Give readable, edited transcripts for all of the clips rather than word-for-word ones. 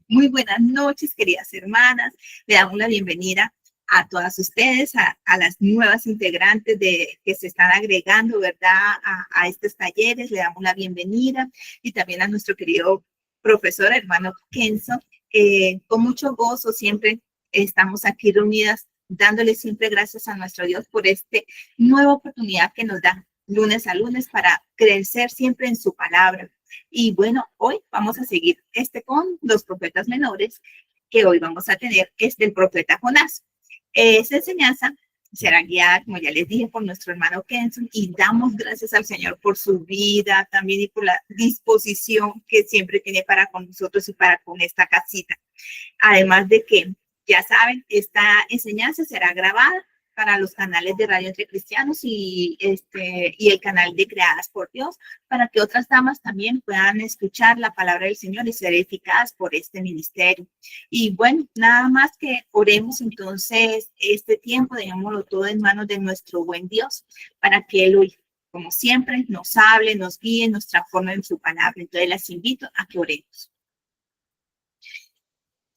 Muy buenas noches, queridas hermanas. Le damos la bienvenida a todas ustedes, a las nuevas integrantes que se están agregando, ¿verdad? A estos talleres. Le damos la bienvenida y también a nuestro querido profesor, hermano Kenzo. Con mucho gozo siempre estamos aquí reunidas, dándole siempre gracias a nuestro Dios por esta nueva oportunidad que nos da lunes a lunes para crecer siempre en su palabra. Y bueno, hoy vamos a seguir con los profetas menores que hoy vamos a tener, es del profeta Jonás. Esa enseñanza será guiada, como ya les dije, por nuestro hermano Kenson y damos gracias al Señor por su vida también y por la disposición que siempre tiene para con nosotros y para con esta casita. Además de que, ya saben, esta enseñanza será grabada para los canales de Radio Entre Cristianos y el canal de Creadas por Dios, para que otras damas también puedan escuchar la palabra del Señor y ser edificadas por este ministerio. Y bueno, nada más que oremos entonces este tiempo, dejémoslo todo en manos de nuestro buen Dios, para que Él hoy, como siempre, nos hable, nos guíe, nos transforme en su palabra. Entonces las invito a que oremos.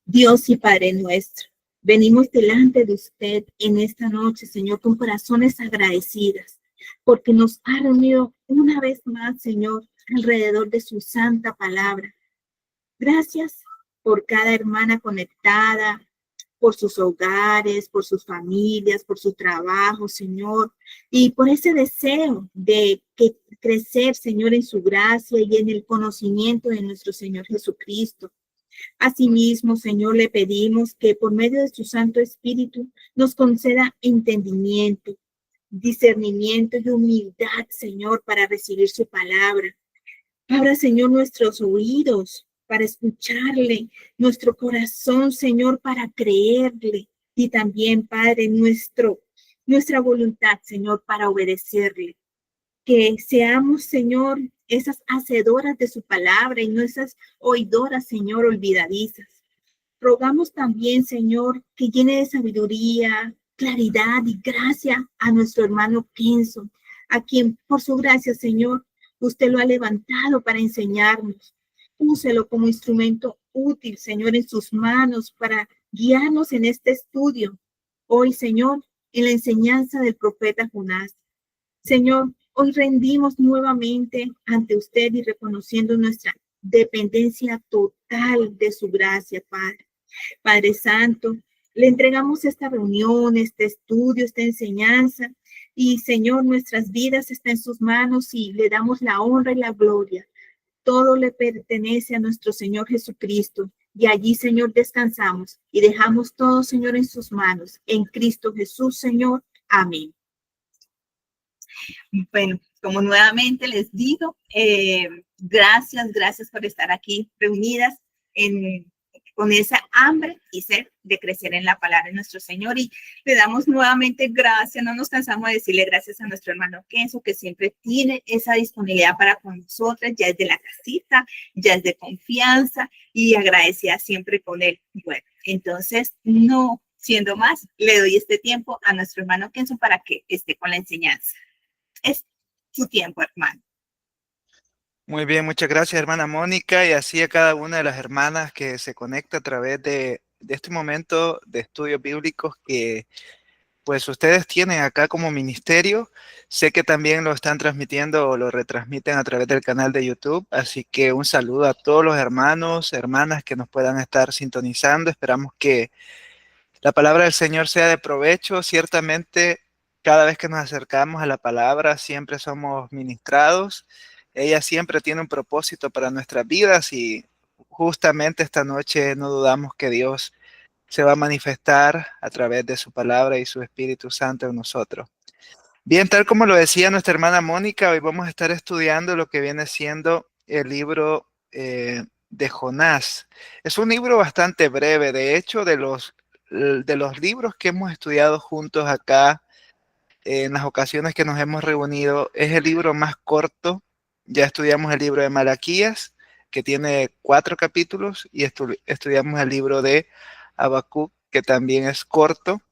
Dios y Padre nuestro, venimos delante de usted en esta noche, Señor, con corazones agradecidas, porque nos ha reunido una vez más, Señor, alrededor de su santa palabra. Gracias por cada hermana conectada, por sus hogares, por sus familias, por su trabajo, Señor, y por ese deseo de crecer, Señor, en su gracia y en el conocimiento de nuestro Señor Jesucristo. Asimismo, Señor, le pedimos que por medio de su Santo Espíritu nos conceda entendimiento, discernimiento y humildad, Señor, para recibir su palabra. Abra, Señor, nuestros oídos para escucharle, nuestro corazón, Señor, para creerle y también, Padre, nuestra voluntad, Señor, para obedecerle. Que seamos, Señor, esas hacedoras de su palabra y no esas oidoras, Señor, olvidadizas. Rogamos también, Señor, que llene de sabiduría, claridad y gracia a nuestro hermano Kenzo, a quien por su gracia, Señor, usted lo ha levantado para enseñarnos. Úselo como instrumento útil, Señor, en sus manos para guiarnos en este estudio. Hoy, Señor, en la enseñanza del profeta Jonás. Señor, hoy rendimos nuevamente ante usted y reconociendo nuestra dependencia total de su gracia, Padre. Padre Santo, le entregamos esta reunión, este estudio, esta enseñanza y, Señor, nuestras vidas están en sus manos y le damos la honra y la gloria. Todo le pertenece a nuestro Señor Jesucristo y allí, Señor, descansamos y dejamos todo, Señor, en sus manos. En Cristo Jesús, Señor. Amén. Bueno, como nuevamente les digo, gracias por estar aquí reunidas con esa hambre y sed de crecer en la palabra de nuestro Señor. Y le damos nuevamente gracias, no nos cansamos de decirle gracias a nuestro hermano Kenzo, que siempre tiene esa disponibilidad para con nosotras, ya es de la casita, ya es de confianza y agradecida siempre con él. Bueno, entonces, no siendo más, le doy este tiempo a nuestro hermano Kenzo para que esté con la enseñanza. Es su tiempo, hermano. Muy bien, muchas gracias, hermana Mónica, y así a cada una de las hermanas que se conecta a través de este momento de estudios bíblicos que pues ustedes tienen acá como ministerio. Sé que también lo están transmitiendo o lo retransmiten a través del canal de YouTube, así que un saludo a todos los hermanos, hermanas que nos puedan estar sintonizando. Esperamos que la palabra del Señor sea de provecho. Ciertamente, cada vez que nos acercamos a la palabra, siempre somos ministrados. Ella siempre tiene un propósito para nuestras vidas y justamente esta noche no dudamos que Dios se va a manifestar a través de su palabra y su Espíritu Santo en nosotros. Bien, tal como lo decía nuestra hermana Mónica, hoy vamos a estar estudiando lo que viene siendo el libro de Jonás. Es un libro bastante breve, de hecho, de los libros que hemos estudiado juntos acá en las ocasiones que nos hemos reunido, es el libro más corto. Ya estudiamos el libro de Malaquías, que tiene 4 capítulos, y estudiamos el libro de Habacuc, que también es corto.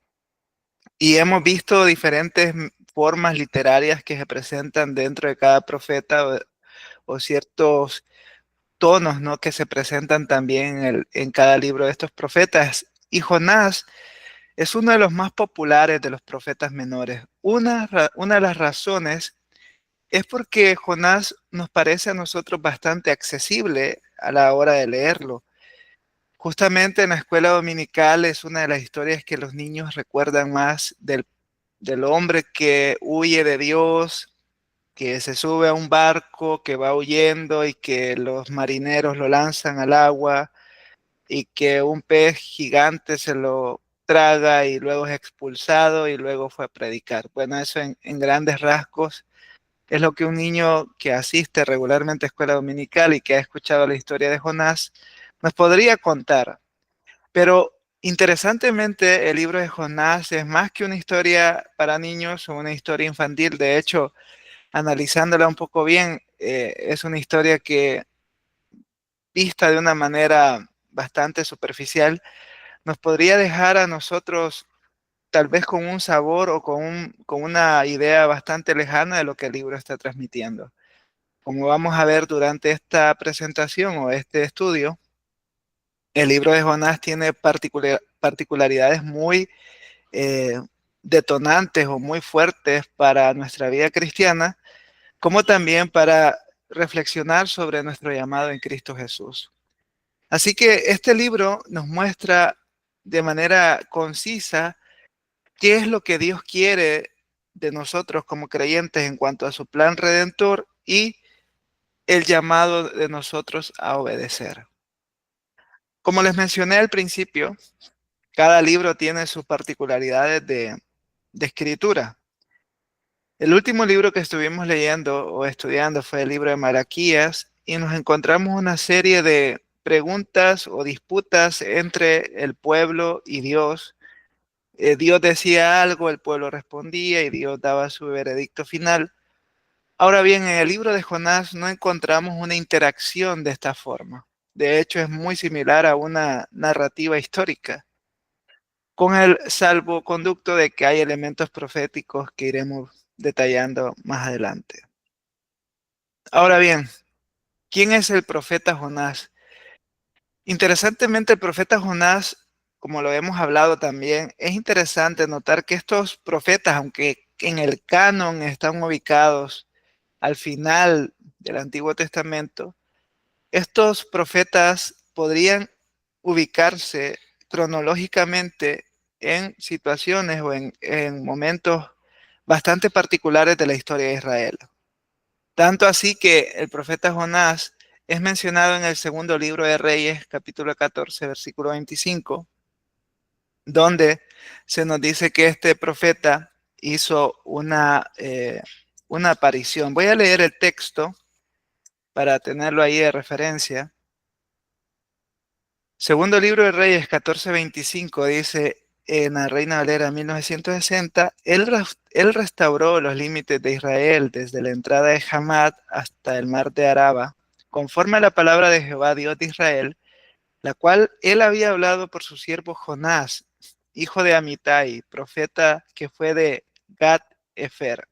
Y hemos visto diferentes formas literarias que se presentan dentro de cada profeta o ciertos tonos, ¿no?, que se presentan también en cada libro de estos profetas. Y Jonás es uno de los más populares de los profetas menores. Una de las razones es porque Jonás nos parece a nosotros bastante accesible a la hora de leerlo. Justamente en la escuela dominical es una de las historias que los niños recuerdan más del hombre que huye de Dios, que se sube a un barco, que va huyendo y que los marineros lo lanzan al agua y que un pez gigante se lo traga y luego es expulsado y luego fue a predicar. Bueno, eso en grandes rasgos es lo que un niño que asiste regularmente a escuela dominical y que ha escuchado la historia de Jonás nos podría contar. Pero interesantemente, el libro de Jonás es más que una historia para niños o una historia infantil. De hecho, analizándola un poco bien, es una historia que, vista de una manera bastante superficial, nos podría dejar a nosotros tal vez con un sabor o con una idea bastante lejana de lo que el libro está transmitiendo. Como vamos a ver durante esta presentación o este estudio, el libro de Jonás tiene particularidades muy eh, detonantes o muy fuertes para nuestra vida cristiana, como también para reflexionar sobre nuestro llamado en Cristo Jesús. Así que este libro nos muestra de manera concisa qué es lo que Dios quiere de nosotros como creyentes en cuanto a su plan redentor y el llamado de nosotros a obedecer. Como les mencioné al principio, cada libro tiene sus particularidades de escritura. El último libro que estuvimos leyendo o estudiando fue el libro de Malaquías y nos encontramos una serie de preguntas o disputas entre el pueblo y Dios. Dios decía algo, el pueblo respondía y Dios daba su veredicto final. Ahora bien, en el libro de Jonás no encontramos una interacción de esta forma. De hecho, es muy similar a una narrativa histórica, con el salvoconducto de que hay elementos proféticos que iremos detallando más adelante. Ahora bien, ¿quién es el profeta Jonás? Interesantemente, el profeta Jonás, como lo hemos hablado también, es interesante notar que estos profetas, aunque en el canon están ubicados al final del Antiguo Testamento, estos profetas podrían ubicarse cronológicamente en situaciones o en momentos bastante particulares de la historia de Israel. Tanto así que el profeta Jonás es mencionado en el segundo libro de Reyes, capítulo 14, versículo 25, donde se nos dice que este profeta hizo una aparición. Voy a leer el texto para tenerlo ahí de referencia. Segundo libro de Reyes 14:25 dice en la Reina Valera 1960, él restauró los límites de Israel desde la entrada de Hamad hasta el mar de Araba, conforme a la palabra de Jehová Dios de Israel, la cual él había hablado por su siervo Jonás, hijo de Amitai, profeta que fue de Gat Efer.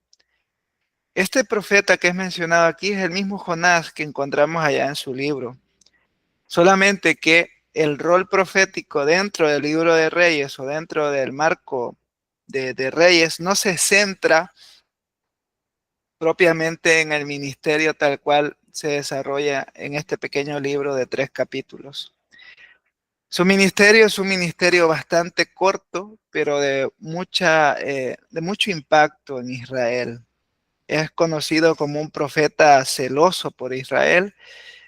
Este profeta que es mencionado aquí es el mismo Jonás que encontramos allá en su libro. Solamente que el rol profético dentro del libro de Reyes o dentro del marco de Reyes no se centra propiamente en el ministerio tal cual se desarrolla en este pequeño libro de 3 capítulos. Su ministerio es un ministerio bastante corto, pero de mucho impacto en Israel. Es conocido como un profeta celoso por Israel.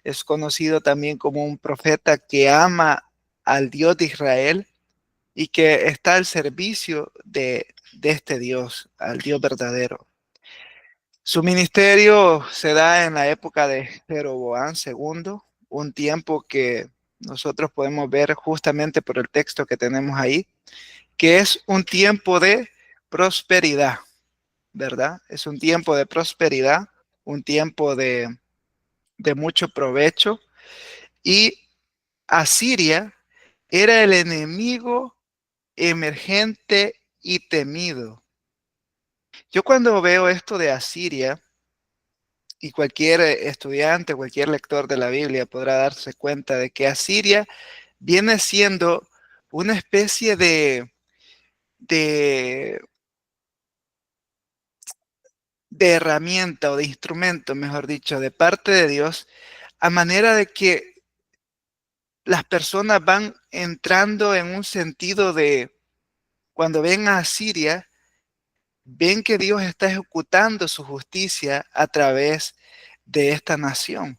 Es conocido también como un profeta que ama al Dios de Israel y que está al servicio de este Dios, al Dios verdadero. Su ministerio se da en la época de Jeroboam II, un tiempo que nosotros podemos ver justamente por el texto que tenemos ahí, que es un tiempo de prosperidad, ¿verdad? Es un tiempo de prosperidad, un tiempo de mucho provecho. Y Asiria era el enemigo emergente y temido. Yo cuando veo esto de Asiria, Y cualquier estudiante, cualquier lector de la Biblia podrá darse cuenta de que Asiria viene siendo una especie de, de herramienta o de instrumento, mejor dicho, de parte de Dios, a manera de que las personas van entrando en un sentido de, cuando ven a Asiria, ven que Dios está ejecutando su justicia a través de esta nación.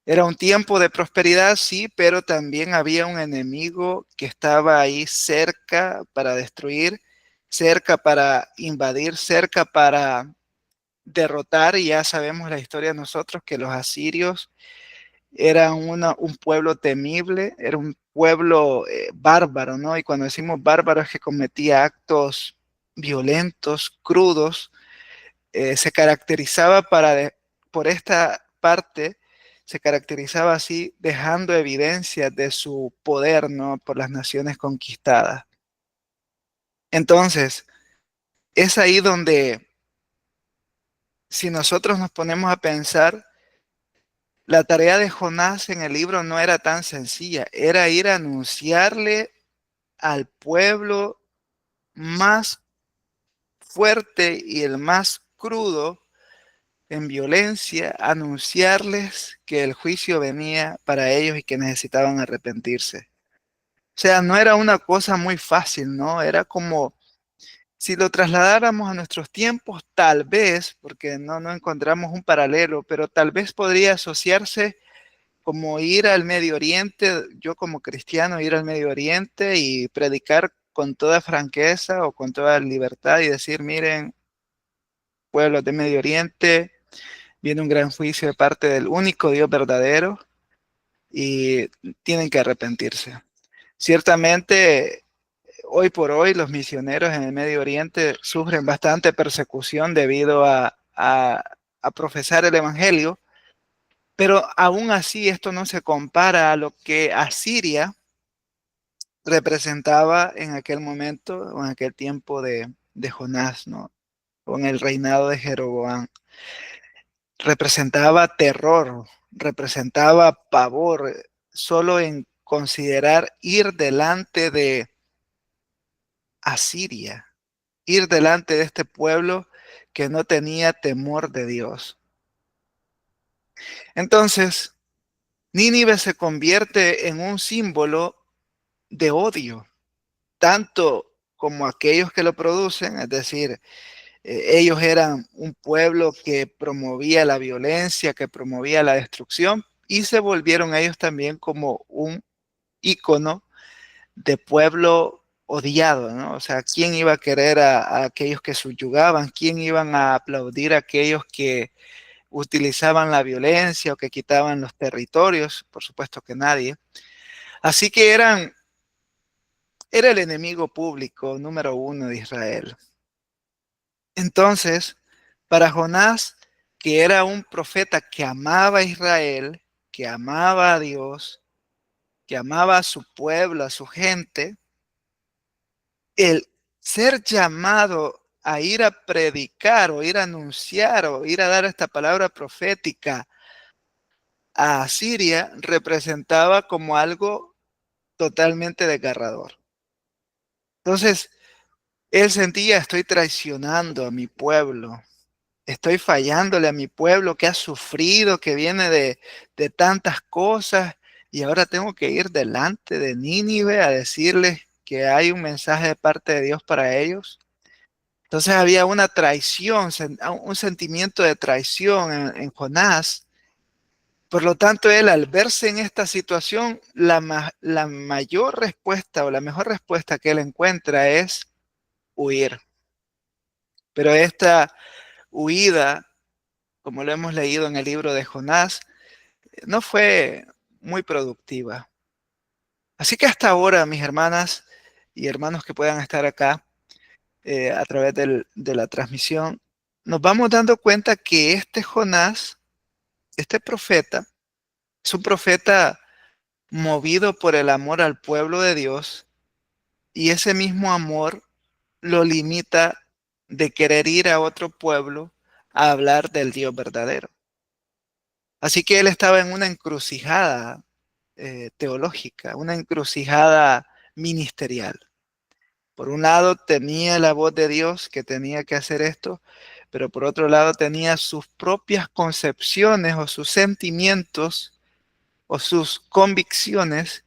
Era un tiempo de prosperidad, sí, pero también había un enemigo que estaba ahí cerca para destruir, cerca para invadir, cerca para derrotar. Y ya sabemos la historia de nosotros que los asirios eran un pueblo temible, era un pueblo bárbaro, ¿no? Y cuando decimos bárbaro es que cometía actos violentos, crudos, se caracterizaba por esta parte, se caracterizaba así, dejando evidencia de su poder, ¿no? Por las naciones conquistadas. Entonces, es ahí donde, si nosotros nos ponemos a pensar, la tarea de Jonás en el libro no era tan sencilla, era ir a anunciarle al pueblo más fuerte y el más crudo en violencia, anunciarles que el juicio venía para ellos y que necesitaban arrepentirse. O sea, no era una cosa muy fácil, ¿no? Era como si lo trasladáramos a nuestros tiempos, tal vez, porque no encontramos un paralelo, pero tal vez podría asociarse como ir al Medio Oriente, yo como cristiano ir al Medio Oriente y predicar con toda franqueza o con toda libertad y decir, miren, pueblos de Medio Oriente, viene un gran juicio de parte del único Dios verdadero y tienen que arrepentirse. Ciertamente, hoy por hoy los misioneros en el Medio Oriente sufren bastante persecución debido a profesar el Evangelio, pero aún así esto no se compara a lo que Asiria representaba en aquel momento o en aquel tiempo de Jonás, ¿no? O en el reinado de Jeroboam. Representaba terror, representaba pavor, solo en considerar ir delante de Asiria, ir delante de este pueblo que no tenía temor de Dios. Entonces, Nínive se convierte en un símbolo de odio, tanto como aquellos que lo producen, es decir, ellos eran un pueblo que promovía la violencia, que promovía la destrucción, y se volvieron ellos también como un ícono de pueblo odiado, ¿no? O sea, ¿quién iba a querer a aquellos que subyugaban? ¿Quién iban a aplaudir a aquellos que utilizaban la violencia o que quitaban los territorios? Por supuesto que nadie. Así que era el enemigo público número uno de Israel. Entonces, para Jonás, que era un profeta que amaba a Israel, que amaba a Dios, que amaba a su pueblo, a su gente, el ser llamado a ir a predicar o ir a anunciar o ir a dar esta palabra profética a Asiria representaba como algo totalmente desgarrador. Entonces, él sentía, estoy traicionando a mi pueblo, estoy fallándole a mi pueblo que ha sufrido, que viene de tantas cosas y ahora tengo que ir delante de Nínive a decirles que hay un mensaje de parte de Dios para ellos. Entonces había una traición, un sentimiento de traición en Jonás. Por lo tanto, él al verse en esta situación, la mayor respuesta o la mejor respuesta que él encuentra es huir. Pero esta huida, como lo hemos leído en el libro de Jonás, no fue muy productiva. Así que hasta ahora, mis hermanas y hermanos que puedan estar acá a través de la transmisión, nos vamos dando cuenta que este Jonás, este profeta, es un profeta movido por el amor al pueblo de Dios y ese mismo amor lo limita de querer ir a otro pueblo a hablar del Dios verdadero. Así que él estaba en una encrucijada teológica, una encrucijada ministerial. Por un lado tenía la voz de Dios que tenía que hacer esto, pero por otro lado tenía sus propias concepciones o sus sentimientos o sus convicciones,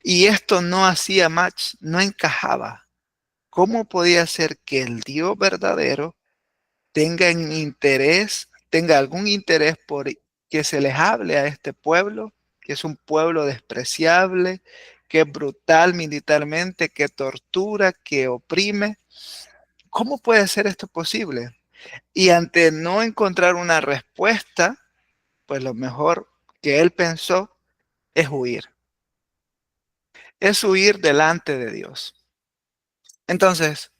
y esto no hacía match, no encajaba. ¿Cómo podía ser que el Dios verdadero tenga algún interés por que se les hable a este pueblo, que es un pueblo despreciable, que es brutal militarmente, que tortura, que oprime? ¿Cómo puede ser esto posible? Y ante no encontrar una respuesta, pues lo mejor que él pensó es huir. Es huir delante de Dios. Entonces,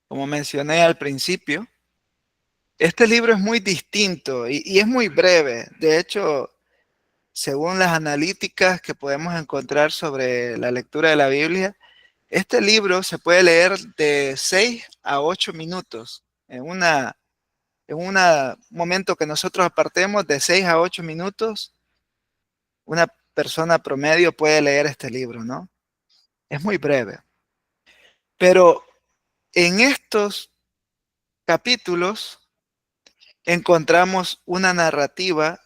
como mencioné al principio, este libro es muy distinto y es muy breve. De hecho, según las analíticas que podemos encontrar sobre la lectura de la Biblia, este libro se puede leer de 6 a 8 minutos en un momento que nosotros apartemos de 6 a 8 minutos. Una persona promedio puede leer este libro, ¿no? Es muy breve. Pero en estos capítulos encontramos una narrativa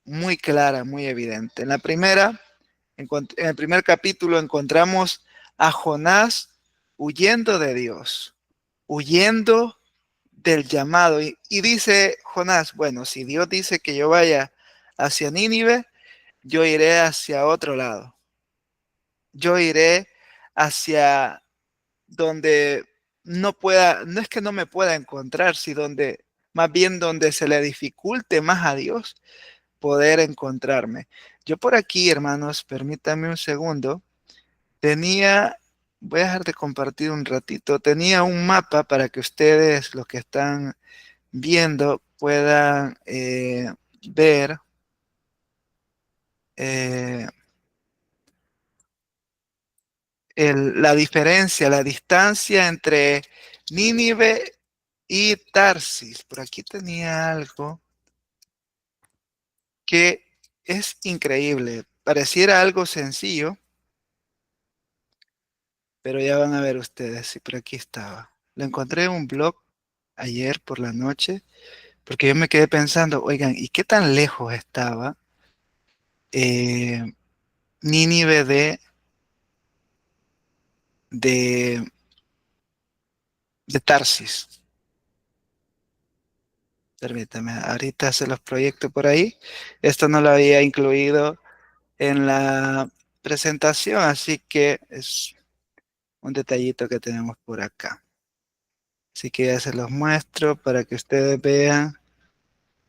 muy clara, muy evidente. En el primer capítulo encontramos a Jonás huyendo de Dios, huyendo del llamado. Y dice Jonás, bueno, si Dios dice que yo vaya hacia Nínive, yo iré hacia otro lado. Yo iré hacia donde no es que no me pueda encontrar, sino más bien donde se le dificulte más a Dios poder encontrarme. Yo por aquí, hermanos, permítanme un segundo, voy a dejar de compartir un ratito, tenía un mapa para que ustedes, los que están viendo, puedan ver eh, la diferencia, la distancia entre Nínive y Tarsis. Por aquí tenía algo que es increíble. Pareciera algo sencillo, pero ya van a ver ustedes. Y por aquí estaba. Lo encontré en un blog ayer por la noche, porque yo me quedé pensando, oigan, ¿y qué tan lejos estaba eh, Nínive de, de Tarsis? Permítame, ahorita se los proyecto por ahí. Esto no lo había incluido en la presentación, así que es un detallito que tenemos por acá. Así que ya se los muestro para que ustedes vean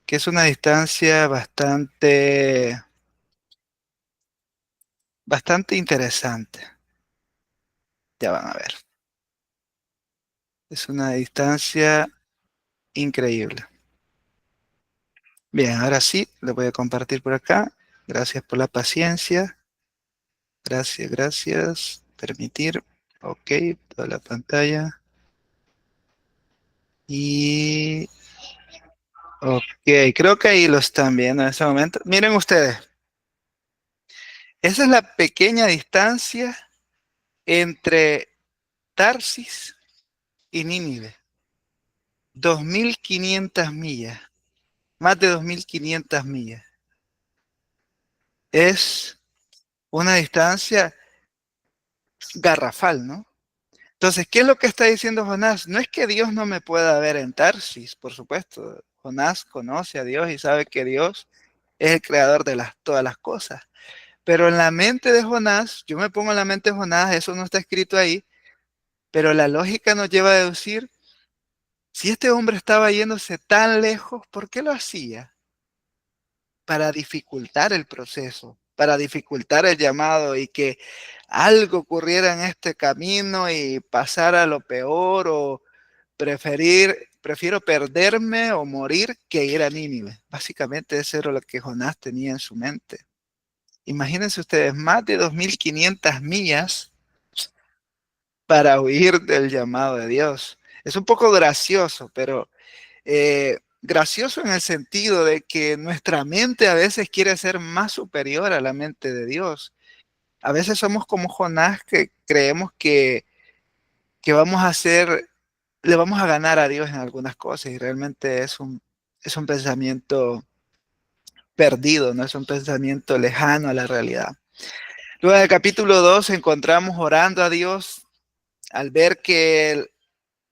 que es una distancia bastante interesante. Ya van a ver. Es una distancia increíble. Bien, ahora sí, lo voy a compartir por acá. Gracias por la paciencia. Gracias, gracias. Permitir. Ok, toda la pantalla. Y ok, creo que ahí lo están viendo en este momento. Miren ustedes, esa es la pequeña distancia entre Tarsis y Nínive. 2.500 millas, más de 2.500 millas. Es una distancia garrafal, ¿no? Entonces, ¿qué es lo que está diciendo Jonás? No es que Dios no me pueda ver en Tarsis, por supuesto. Jonás conoce a Dios y sabe que Dios es el creador de todas las cosas. Pero en la mente de Jonás, yo me pongo en la mente de Jonás, eso no está escrito ahí, pero la lógica nos lleva a deducir, si este hombre estaba yéndose tan lejos, ¿por qué lo hacía? Para dificultar el proceso, para dificultar el llamado y que algo ocurriera en este camino y pasara lo peor, o prefiero perderme o morir que ir a Nínive. Básicamente eso era lo que Jonás tenía en su mente. Imagínense ustedes, más de 2.500 millas para huir del llamado de Dios. Es un poco gracioso, pero gracioso en el sentido de que nuestra mente a veces quiere ser más superior a la mente de Dios. A veces somos como Jonás, que creemos que vamos a hacer, le vamos a ganar a Dios en algunas cosas, y realmente es un pensamiento perdido, no es un pensamiento lejano a la realidad. Luego en el capítulo 2 encontramos orando a Dios al ver que,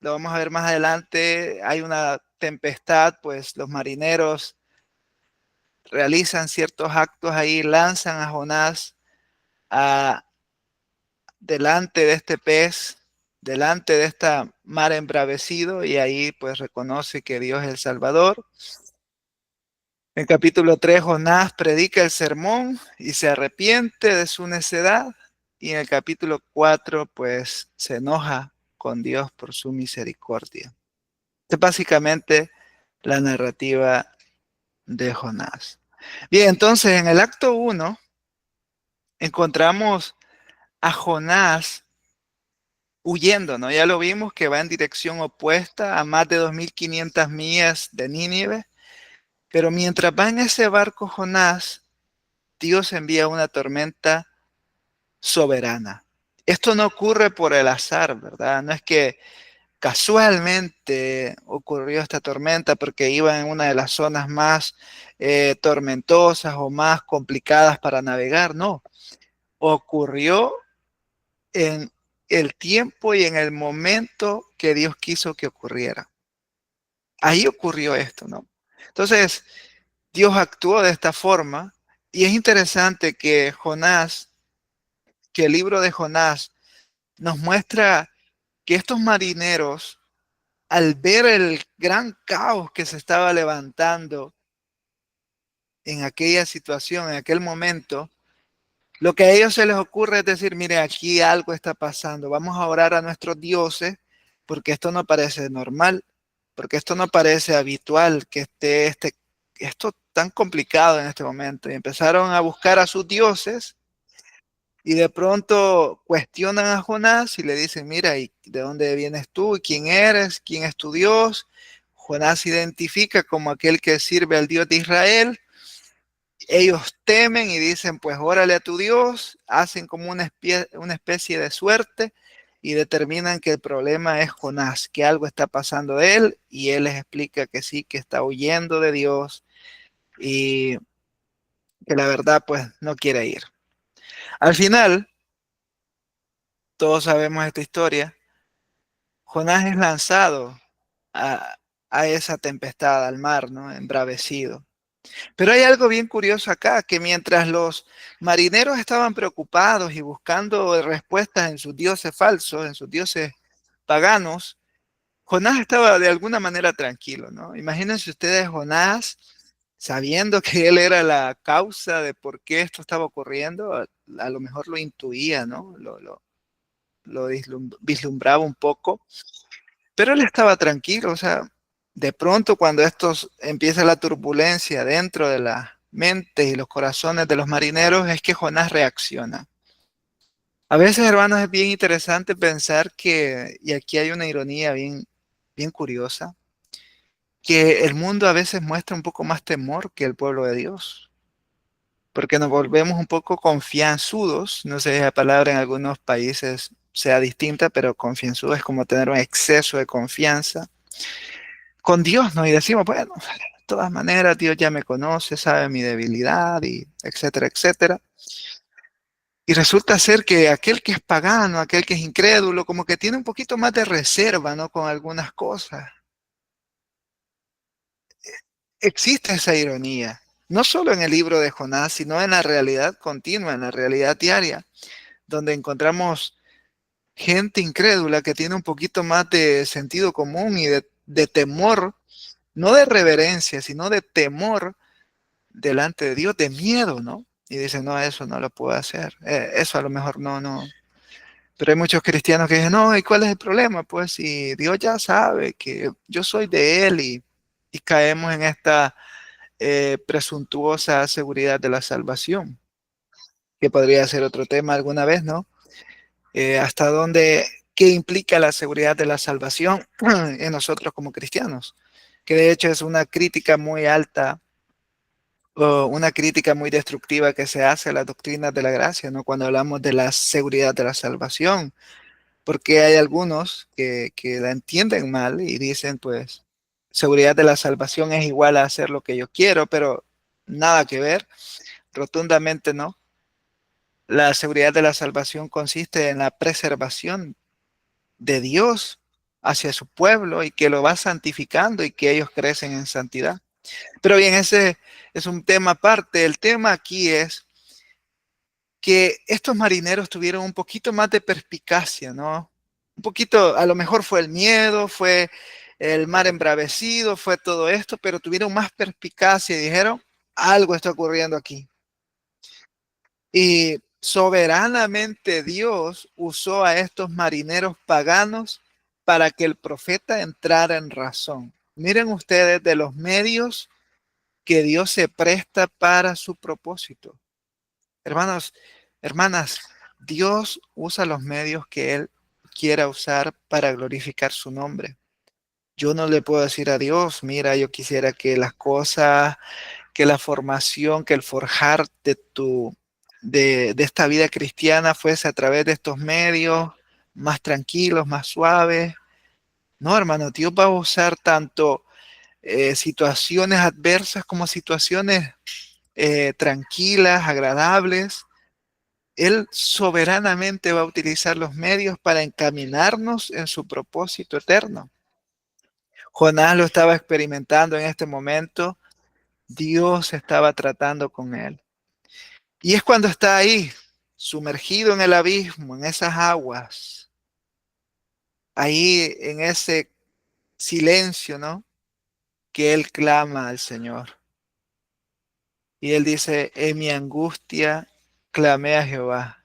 lo vamos a ver más adelante, hay una tempestad, pues los marineros realizan ciertos actos ahí, lanzan a Jonás a, delante de este pez, delante de esta mar embravecido, y ahí pues reconoce que Dios es el Salvador. En capítulo 3, Jonás predica el sermón y se arrepiente de su necedad. Y en el capítulo 4, pues se enoja con Dios por su misericordia. Es básicamente la narrativa de Jonás. Bien, entonces en el acto 1 encontramos a Jonás huyendo, ¿no? Ya lo vimos que va en dirección opuesta a más de 2.500 millas de Nínive, pero mientras va en ese barco Jonás, Dios envía una tormenta soberana. Esto no ocurre por el azar, ¿verdad? No es que casualmente ocurrió esta tormenta porque iba en una de las zonas más tormentosas o más complicadas para navegar, no. Ocurrió en el tiempo y en el momento que Dios quiso que ocurriera. Ahí ocurrió esto, ¿no? Entonces, Dios actuó de esta forma, y es interesante que que el libro de Jonás nos muestra que estos marineros, al ver el gran caos que se estaba levantando en aquella situación, en aquel momento, lo que a ellos se les ocurre es decir, mire, aquí algo está pasando, vamos a orar a nuestros dioses, porque esto no parece normal, porque esto no parece habitual que esté esto tan complicado en este momento. Y empezaron a buscar a sus dioses, y de pronto cuestionan a Jonás y le dicen, mira, ¿y de dónde vienes tú? ¿Y quién eres? ¿Quién es tu Dios? Jonás se identifica como aquel que sirve al Dios de Israel. Ellos temen y dicen, pues órale a tu Dios, hacen como una especie de suerte y determinan que el problema es Jonás, que algo está pasando de él, y él les explica que sí, que está huyendo de Dios y que la verdad pues no quiere ir. Al final, todos sabemos esta historia, Jonás es lanzado a, a esa tempestad, al mar, ¿no? Embravecido. Pero hay algo bien curioso acá, que mientras los marineros estaban preocupados y buscando respuestas en sus dioses falsos, en sus dioses paganos, Jonás estaba de alguna manera tranquilo, ¿no? Imagínense ustedes Jonás sabiendo que él era la causa de por qué esto estaba ocurriendo, a lo mejor lo intuía, ¿no? Lo vislumbraba un poco, pero él estaba tranquilo, o sea, de pronto cuando empieza la turbulencia dentro de las mentes y los corazones de los marineros, es que Jonás reacciona. A veces, hermanos, es bien interesante pensar que, y aquí hay una ironía bien curiosa, que el mundo a veces muestra un poco más temor que el pueblo de Dios, porque nos volvemos un poco confianzudos. No sé si la palabra en algunos países sea distinta, pero confianzudo es como tener un exceso de confianza con Dios, ¿no? Y decimos, bueno, de todas maneras, Dios ya me conoce, sabe mi debilidad, y etcétera, etcétera. Y resulta ser que aquel que es pagano, aquel que es incrédulo, como que tiene un poquito más de reserva, ¿no? Con algunas cosas. Existe esa ironía, no solo en el libro de Jonás, sino en la realidad continua, en la realidad diaria, donde encontramos gente incrédula que tiene un poquito más de sentido común y de temor, no de reverencia, sino de temor delante de Dios, de miedo, ¿no? Y dicen, no, eso no lo puedo hacer, eso a lo mejor no. Pero hay muchos cristianos que dicen, no, ¿y cuál es el problema? Pues si Dios ya sabe que yo soy de Él, y caemos en esta presuntuosa seguridad de la salvación, que podría ser otro tema alguna vez, ¿no? Hasta dónde, qué implica la seguridad de la salvación en nosotros como cristianos. que de hecho es una crítica muy alta o una crítica muy destructiva que se hace a las doctrinas de la gracia, ¿no? Cuando hablamos de la seguridad de la salvación, porque hay algunos que la entienden mal y dicen, pues, seguridad de la salvación es igual a hacer lo que yo quiero, pero nada que ver, rotundamente no. La seguridad de la salvación consiste en la preservación de Dios hacia su pueblo y que lo va santificando y que ellos crecen en santidad. Pero bien, ese es un tema aparte. El tema aquí es que estos marineros tuvieron un poquito más de perspicacia, ¿no? Un poquito, a lo mejor fue el miedo, fue el mar embravecido, fue todo esto, pero tuvieron más perspicacia y dijeron, algo está ocurriendo aquí. Y soberanamente Dios usó a estos marineros paganos para que el profeta entrara en razón. Miren ustedes de los medios que Dios se presta para su propósito. Hermanos, hermanas, Dios usa los medios que Él quiera usar para glorificar su nombre. Yo no le puedo decir a Dios, mira, yo quisiera que las cosas, que la formación, que el forjar de esta vida cristiana fuese a través de estos medios más tranquilos, más suaves. No, hermano, Dios va a usar tanto situaciones adversas como situaciones tranquilas, agradables. Él soberanamente va a utilizar los medios para encaminarnos en su propósito eterno. Jonás lo estaba experimentando en este momento. Dios estaba tratando con él. Y es cuando está ahí, sumergido en el abismo, en esas aguas, ahí en ese silencio, ¿no? Que él clama al Señor. Y él dice, en mi angustia clamé a Jehová.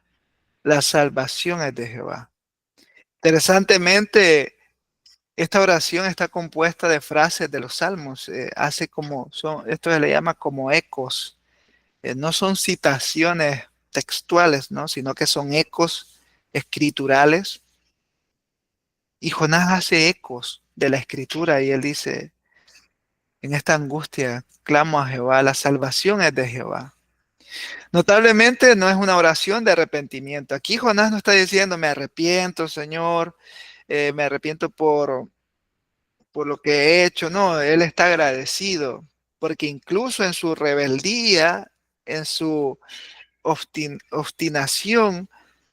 La salvación es de Jehová. Interesantemente, esta oración está compuesta de frases de los salmos. Hace como, esto se le llama como ecos. No son citaciones textuales, ¿no? Sino que son ecos escriturales. Y Jonás hace ecos de la escritura y él dice, en esta angustia clamo a Jehová, la salvación es de Jehová. Notablemente no es una oración de arrepentimiento. Aquí Jonás no está diciendo, me arrepiento, Señor, me arrepiento por lo que he hecho. No, él está agradecido, porque incluso en su rebeldía, en su obstinación,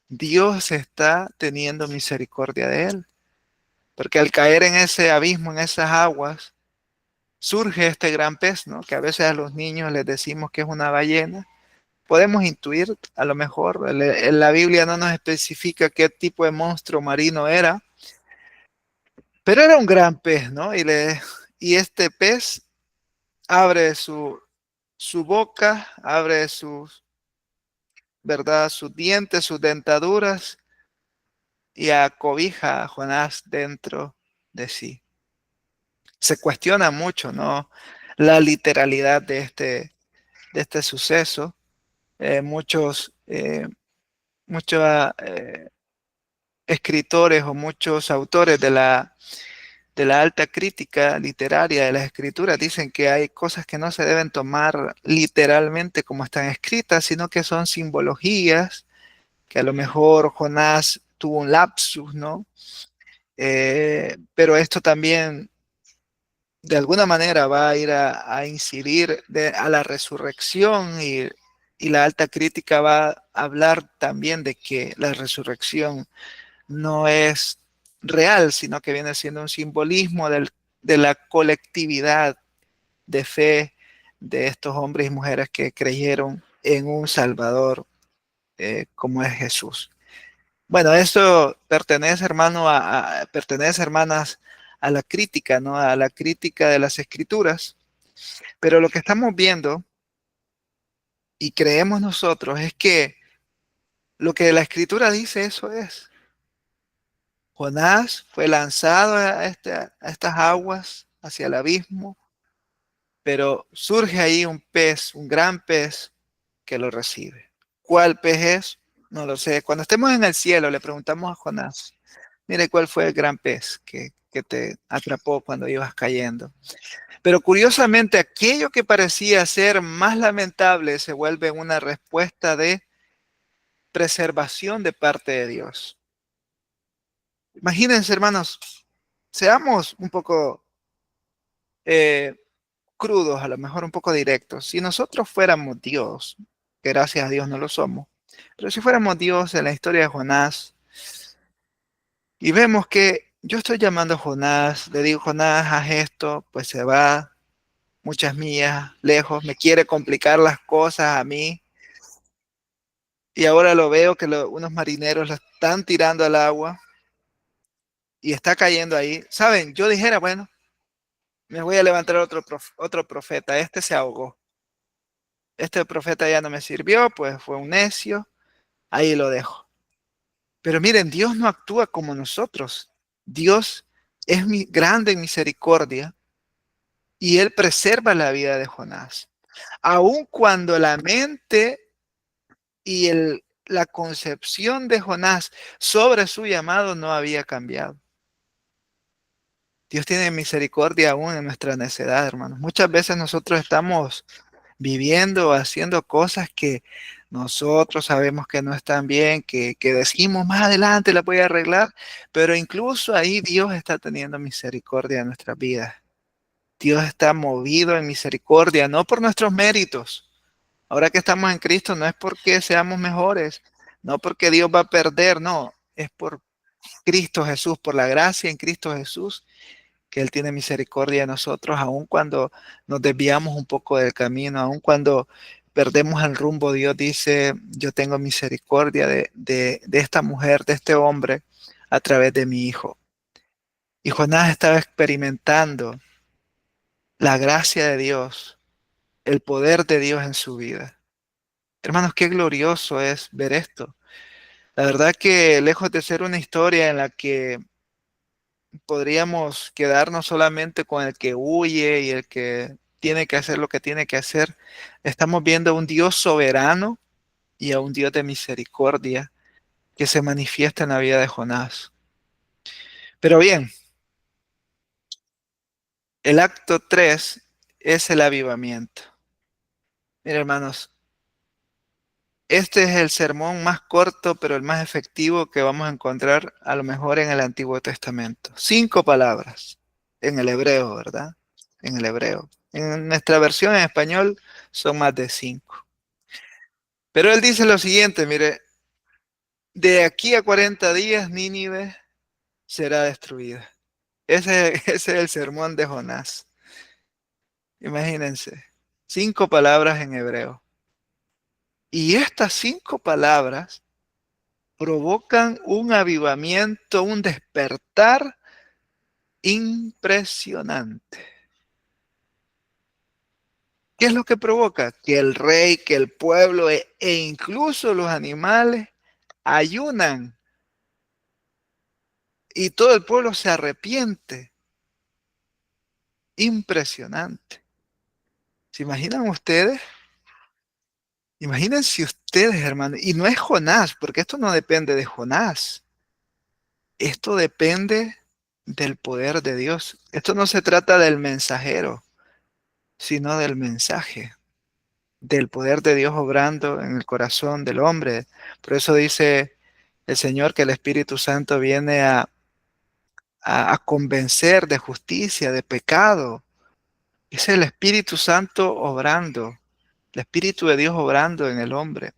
Dios está teniendo misericordia de él. Porque al caer en ese abismo, en esas aguas, surge este gran pez, ¿no? Que a veces a los niños les decimos que es una ballena. Podemos intuir, a lo mejor, en la Biblia no nos especifica qué tipo de monstruo marino era, pero era un gran pez, ¿no? Y este pez abre su boca, abre sus, ¿verdad? Sus dientes, sus dentaduras y acobija a Jonás dentro de sí. Se cuestiona mucho, ¿no? La literalidad de este suceso. Muchos escritores o muchos autores de la alta crítica literaria de las escrituras dicen que hay cosas que no se deben tomar literalmente como están escritas, sino que son simbologías, que a lo mejor Jonás tuvo un lapsus, ¿no? Pero esto también de alguna manera va a ir a incidir a la resurrección y la alta crítica va a hablar también de que la resurrección no es real, sino que viene siendo un simbolismo de la colectividad de fe de estos hombres y mujeres que creyeron en un Salvador como es Jesús. Bueno, eso pertenece, hermano, pertenece, hermanas, a la crítica, ¿no? A la crítica de las escrituras. Pero lo que estamos viendo y creemos nosotros es que lo que la escritura dice, eso es. Jonás fue lanzado a estas aguas hacia el abismo, pero surge ahí un pez, un gran pez que lo recibe. ¿Cuál pez es? No lo sé. Cuando estemos en el cielo le preguntamos a Jonás, mire cuál fue el gran pez que te atrapó cuando ibas cayendo. Pero curiosamente, aquello que parecía ser más lamentable se vuelve una respuesta de preservación de parte de Dios. Imagínense, hermanos, seamos un poco eh, crudos, a lo mejor un poco directos. Si nosotros fuéramos Dios, que gracias a Dios no lo somos, pero si fuéramos Dios en la historia de Jonás, y vemos que yo estoy llamando a Jonás, le digo, Jonás, haz esto, pues se va muchas millas lejos, me quiere complicar las cosas a mí, y ahora lo veo que unos marineros lo están tirando al agua y está cayendo ahí. ¿Saben? Yo dijera, bueno, me voy a levantar otro profeta, este se ahogó. Este profeta ya no me sirvió, pues fue un necio, ahí lo dejo. Pero miren, Dios no actúa como nosotros. Dios es grande en misericordia y Él preserva la vida de Jonás. Aun cuando la mente y la concepción de Jonás sobre su llamado no había cambiado. Dios tiene misericordia aún en nuestra necedad, hermanos. Muchas veces nosotros estamos viviendo, haciendo cosas que nosotros sabemos que no están bien, que decimos más adelante la voy a arreglar, pero incluso ahí Dios está teniendo misericordia en nuestras vidas. Dios está movido en misericordia, no por nuestros méritos. Ahora que estamos en Cristo, no es porque seamos mejores, no porque Dios va a perder, no, es por Cristo Jesús, por la gracia en Cristo Jesús que Él tiene misericordia de nosotros, aun cuando nos desviamos un poco del camino, aun cuando perdemos el rumbo. Dios dice, yo tengo misericordia de esta mujer, de este hombre, a través de mi hijo. Y Jonás estaba experimentando la gracia de Dios, el poder de Dios en su vida. Hermanos, qué glorioso es ver esto. La verdad que lejos de ser una historia en la que podríamos quedarnos solamente con el que huye y el que tiene que hacer lo que tiene que hacer. Estamos viendo a un Dios soberano y a un Dios de misericordia que se manifiesta en la vida de Jonás. Pero bien, el acto 3 es el avivamiento. Mira, hermanos, este es el sermón más corto, pero el más efectivo que vamos a encontrar a lo mejor en el Antiguo Testamento. 5 palabras en el hebreo, ¿verdad? En el hebreo. En nuestra versión en español son más de 5. Pero él dice lo siguiente, mire, de aquí a 40 días Nínive será destruida. Ese es el sermón de Jonás. Imagínense, 5 palabras en hebreo. Y estas 5 palabras provocan un avivamiento, un despertar impresionante. ¿Qué es lo que provoca? Que el rey, que el pueblo e incluso los animales ayunan y todo el pueblo se arrepiente. Impresionante. ¿Se imaginan ustedes? Imagínense ustedes, hermanos. Y no es Jonás, porque esto no depende de Jonás. Esto depende del poder de Dios. Esto no se trata del mensajero, sino del mensaje, del poder de Dios obrando en el corazón del hombre. Por eso dice el Señor que el Espíritu Santo viene a convencer de justicia, de pecado. Es el Espíritu Santo obrando, el Espíritu de Dios obrando en el hombre.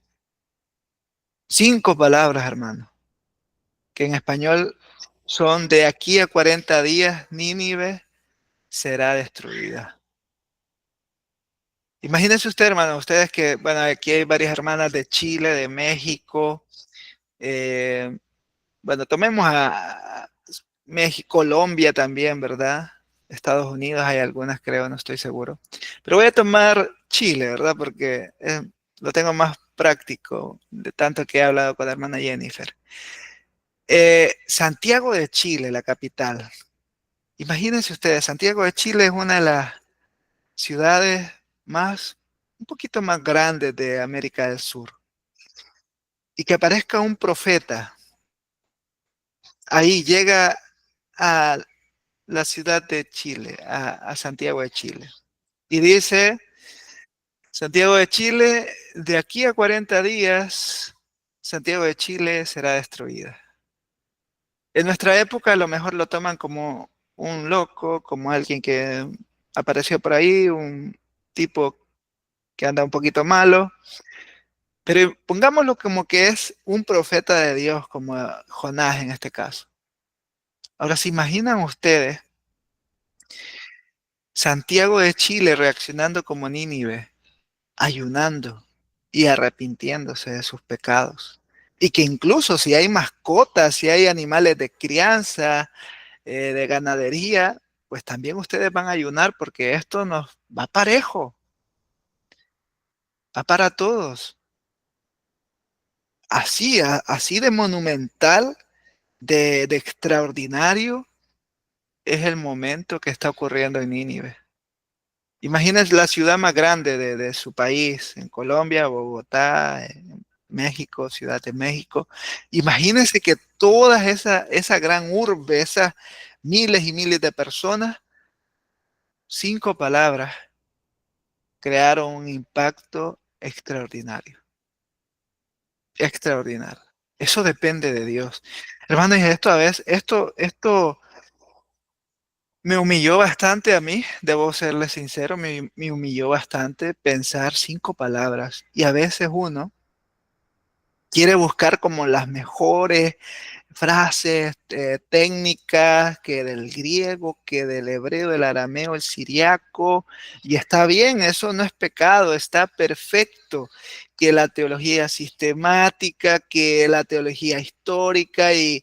5 palabras, hermano, que en español son de aquí a 40 días, Nínive será destruida. Imagínense usted, hermano, ustedes que, bueno, aquí hay varias hermanas de Chile, de México. eh, bueno, tomemos a México, Colombia también, ¿verdad? Estados Unidos hay algunas, creo, no estoy seguro. Pero voy a tomar Chile, ¿verdad? Porque lo tengo más práctico, de tanto que he hablado con la hermana Jennifer. Santiago de Chile, la capital. Imagínense ustedes, Santiago de Chile es una de las ciudades un poquito más grandes de América del Sur. Y que aparezca un profeta, ahí llega a la ciudad de Chile, a Santiago de Chile. Y dice, Santiago de Chile, de aquí a 40 días, Santiago de Chile será destruida. En nuestra época a lo mejor lo toman como un loco, como alguien que apareció por ahí, un tipo que anda un poquito malo, pero pongámoslo como que es un profeta de Dios, como Jonás en este caso. Ahora, ¿se imaginan ustedes Santiago de Chile reaccionando como Nínive, ayunando y arrepintiéndose de sus pecados? Y que incluso si hay mascotas, si hay animales de crianza, de ganadería, pues también ustedes van a ayunar porque esto nos va parejo, va para todos. Así, así de monumental, de extraordinario es el momento que está ocurriendo en Nínive. Imagínense la ciudad más grande de su país, en Colombia, Bogotá, en México, Ciudad de México. Imagínense que toda esa gran urbe, esas miles y miles de personas, 5 palabras crearon un impacto extraordinario, extraordinario. Eso depende de Dios. Hermanos, y esto a veces, esto me humilló bastante a mí, debo serle sincero, me humilló bastante pensar 5 palabras. Y a veces uno quiere buscar como las mejores frases, técnicas, que del griego, que del hebreo, del arameo, el siriaco, y está bien, eso no es pecado, está perfecto, que la teología sistemática, que la teología histórica, y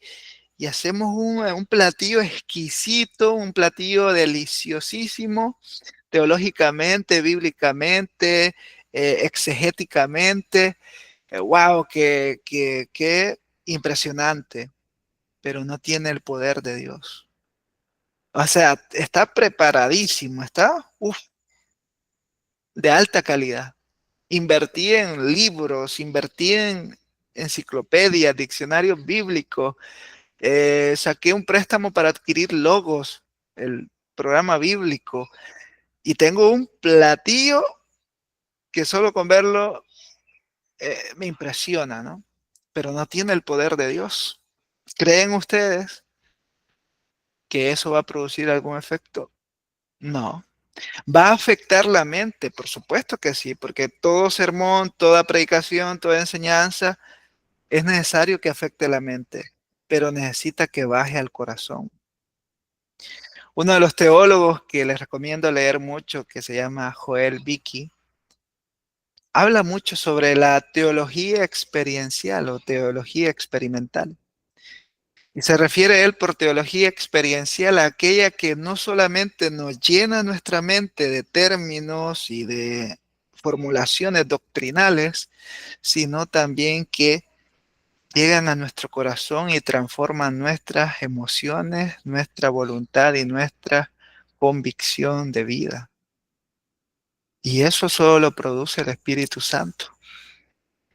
hacemos un platillo exquisito, un platillo deliciosísimo, teológicamente, bíblicamente, exegéticamente. Wow, qué impresionante, pero no tiene el poder de Dios. O sea, está preparadísimo, está de alta calidad. Invertí en libros, invertí en enciclopedias, diccionarios bíblicos, saqué un préstamo para adquirir logos, el programa bíblico, y tengo un platillo que solo con verlo me impresiona, ¿no? Pero no tiene el poder de Dios. ¿Creen ustedes que eso va a producir algún efecto? No. ¿Va a afectar la mente? Por supuesto que sí, porque todo sermón, toda predicación, toda enseñanza es necesario que afecte la mente, pero necesita que baje al corazón. Uno de los teólogos que les recomiendo leer mucho, que se llama Joel Vicky, habla mucho sobre la teología experiencial o teología experimental. Y se refiere él por teología experiencial a aquella que no solamente nos llena nuestra mente de términos y de formulaciones doctrinales, sino también que llegan a nuestro corazón y transforman nuestras emociones, nuestra voluntad y nuestra convicción de vida. Y eso solo lo produce el Espíritu Santo.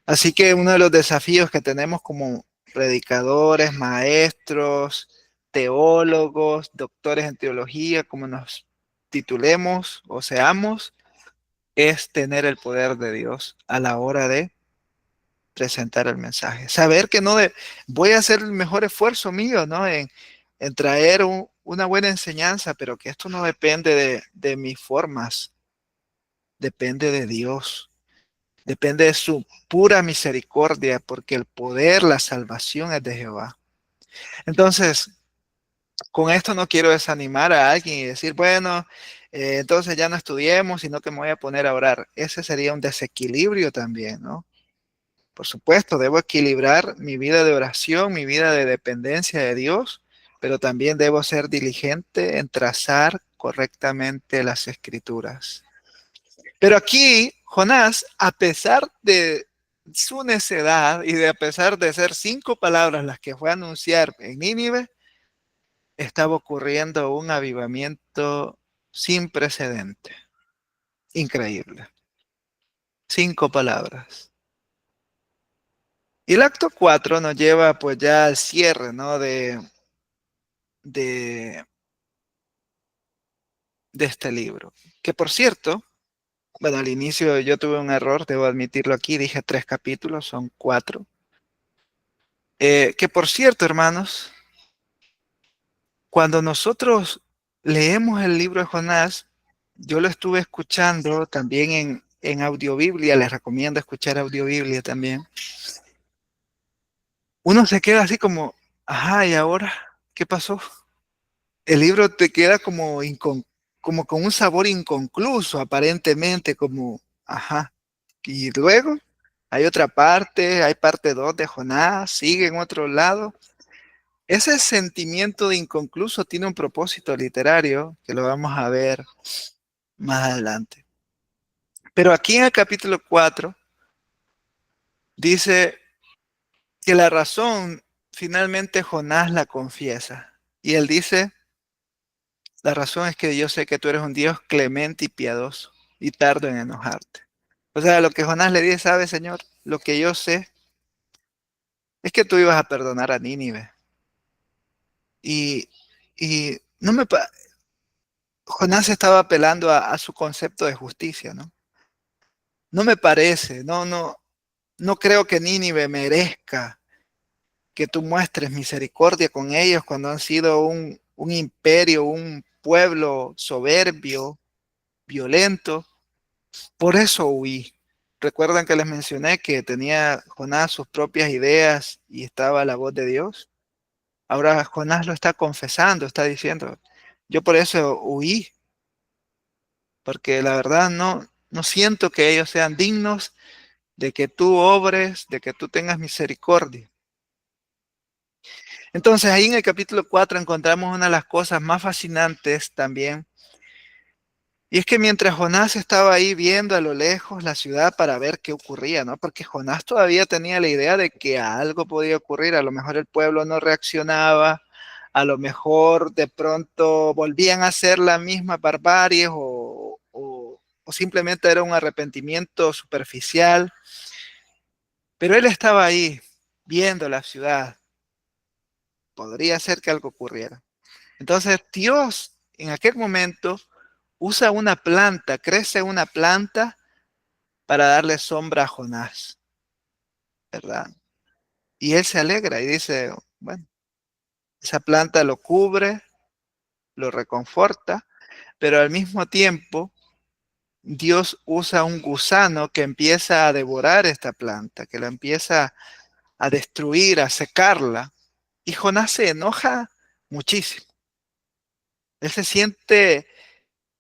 Así que uno de los desafíos que tenemos como predicadores, maestros, teólogos, doctores en teología, como nos titulemos o seamos, es tener el poder de Dios a la hora de presentar el mensaje. Saber que voy a hacer el mejor esfuerzo mío, ¿no? En traer una buena enseñanza, pero que esto no depende de mis formas, depende de Dios. Depende de su pura misericordia, porque el poder, la salvación es de Jehová. Entonces, con esto no quiero desanimar a alguien y decir, bueno, entonces ya no estudiemos, sino que me voy a poner a orar. Ese sería un desequilibrio también, ¿no? Por supuesto, debo equilibrar mi vida de oración, mi vida de dependencia de Dios, pero también debo ser diligente en trazar correctamente las escrituras. Pero aquí, Jonás, a pesar de su necedad y de a pesar de ser 5 palabras las que fue a anunciar en Nínive, estaba ocurriendo un avivamiento sin precedente. Increíble. 5 palabras. Y el acto 4 nos lleva pues ya al cierre, ¿no? De de este libro. Que por cierto, bueno, al inicio yo tuve un error, debo admitirlo aquí, dije 3 capítulos, son 4. Que por cierto, hermanos, cuando nosotros leemos el libro de Jonás, yo lo estuve escuchando también en Audiobiblia, les recomiendo escuchar Audiobiblia también. Uno se queda así como, ajá, ¿y ahora qué pasó? El libro te queda como, como con un sabor inconcluso, aparentemente, como, ajá. Y luego hay otra parte, hay parte 2 de Jonás, sigue en otro lado. Ese sentimiento de inconcluso tiene un propósito literario que lo vamos a ver más adelante. Pero aquí en el capítulo 4 dice que la razón finalmente Jonás la confiesa. Y él dice, la razón es que yo sé que tú eres un Dios clemente y piadoso y tardo en enojarte. O sea, lo que Jonás le dice, ¿sabes, Señor? Lo que yo sé es que tú ibas a perdonar a Nínive. Y, y no me... Jonás estaba apelando a su concepto de justicia, ¿no? No me parece, no creo que Nínive merezca que tú muestres misericordia con ellos cuando han sido un imperio, un pueblo soberbio, violento. Por eso huí. ¿Recuerdan que les mencioné que tenía Jonás sus propias ideas y estaba la voz de Dios? Ahora Jonás lo está confesando, está diciendo, yo por eso huí, porque la verdad no siento que ellos sean dignos de que tú obres, de que tú tengas misericordia. Entonces ahí en el capítulo 4 encontramos una de las cosas más fascinantes también. Y es que mientras Jonás estaba ahí viendo a lo lejos la ciudad para ver qué ocurría, ¿no? Porque Jonás todavía tenía la idea de que algo podía ocurrir, a lo mejor el pueblo no reaccionaba, a lo mejor de pronto volvían a hacer la misma barbarie o simplemente era un arrepentimiento superficial, pero él estaba ahí viendo la ciudad, podría ser que algo ocurriera. Entonces Dios en aquel momento usa una planta, crece una planta para darle sombra a Jonás, ¿verdad? Y él se alegra y dice, bueno, esa planta lo cubre, lo reconforta, pero al mismo tiempo Dios usa un gusano que empieza a devorar esta planta, que la empieza a destruir, a secarla. Y Jonás se enoja muchísimo. Él se siente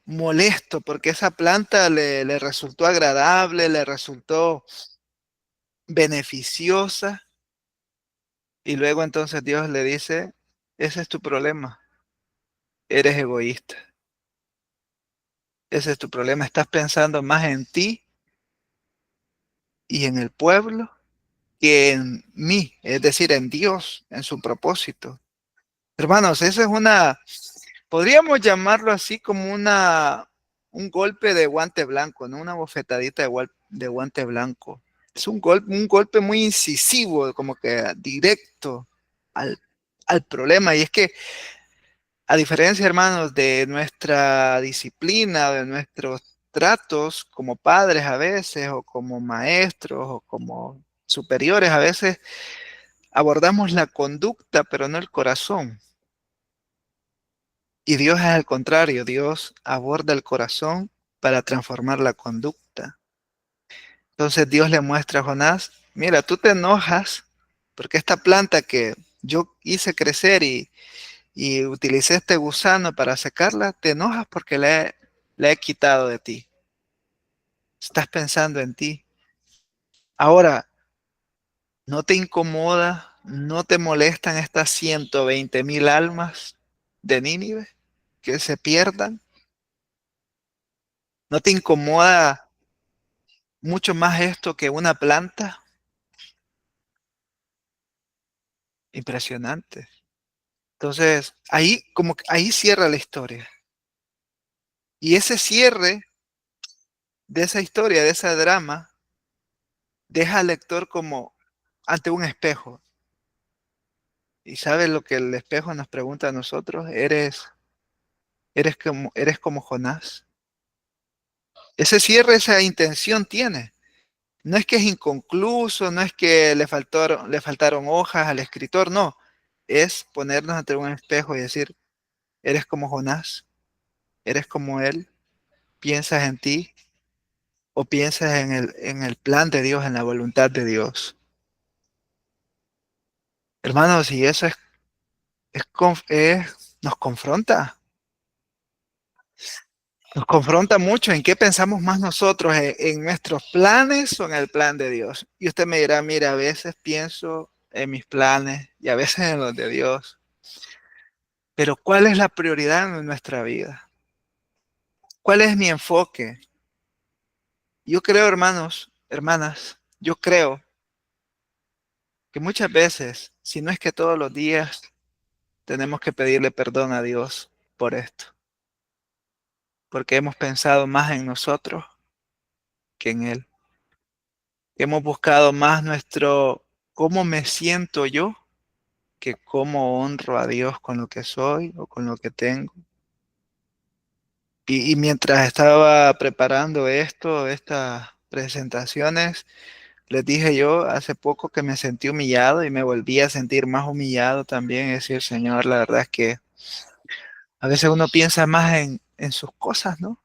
molesto porque esa planta le resultó agradable, le resultó beneficiosa. Y luego entonces Dios le dice, ese es tu problema, eres egoísta, ese es tu problema, estás pensando más en ti y en el pueblo que en mí, es decir, en Dios, en su propósito. Hermanos, eso es podríamos llamarlo así como un golpe de guante blanco, ¿no? Una bofetadita de guante blanco. Es un golpe muy incisivo, como que directo al, al problema. Y es que, a diferencia, hermanos, de nuestra disciplina, de nuestros tratos como padres a veces, o como maestros, o como superiores, a veces abordamos la conducta, pero no el corazón. Y Dios es al contrario, Dios aborda el corazón para transformar la conducta. Entonces Dios le muestra a Jonás, mira, tú te enojas porque esta planta que yo hice crecer y utilicé este gusano para secarla, te enojas porque la he quitado de ti. Estás pensando en ti. Ahora, ¿no te incomoda, no te molestan estas 120,000 almas de Nínive que se pierdan? ¿No te incomoda mucho más esto que una planta? Impresionante. Entonces, ahí como que ahí cierra la historia. Y ese cierre de esa historia, de ese drama, deja al lector como ante un espejo. ¿Y sabes lo que el espejo nos pregunta a nosotros? Eres como Jonás. Ese cierre, esa intención tiene. No es que es inconcluso, no es que le faltaron hojas al escritor, no. Es ponernos ante un espejo y decir, eres como Jonás, eres como él, piensas en ti o piensas en el plan de Dios, en la voluntad de Dios. Hermanos, y eso nos confronta. Nos confronta mucho en qué pensamos más nosotros, en nuestros planes o en el plan de Dios. Y usted me dirá, mira, a veces pienso en mis planes y a veces en los de Dios. Pero ¿cuál es la prioridad en nuestra vida? ¿Cuál es mi enfoque? Yo creo, hermanos, hermanas, yo creo que muchas veces, si no es que todos los días, tenemos que pedirle perdón a Dios por esto, porque hemos pensado más en nosotros que en Él. Hemos buscado más nuestro cómo me siento yo que cómo honro a Dios con lo que soy o con lo que tengo. Y mientras estaba preparando estas presentaciones, les dije yo hace poco que me sentí humillado y me volví a sentir más humillado también. Es decir, Señor, la verdad es que a veces uno piensa más en sus cosas, ¿no?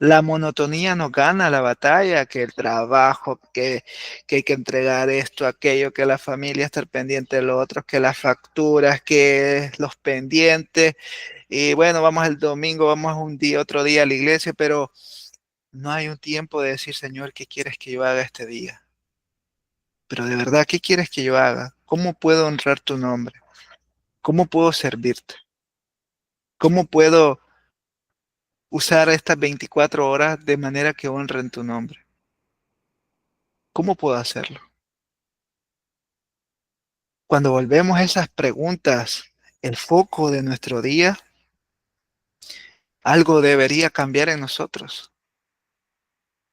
La monotonía nos gana la batalla, que el trabajo, que hay que entregar esto, aquello, que la familia estar pendiente de lo otro, que las facturas, que los pendientes. Y bueno, vamos el domingo, vamos otro día a la iglesia, pero no hay un tiempo de decir, Señor, ¿qué quieres que yo haga este día? Pero de verdad, ¿qué quieres que yo haga? ¿Cómo puedo honrar tu nombre? ¿Cómo puedo servirte? ¿Cómo puedo usar estas 24 horas de manera que honren tu nombre? ¿Cómo puedo hacerlo? Cuando volvemos a esas preguntas, el foco de nuestro día, algo debería cambiar en nosotros.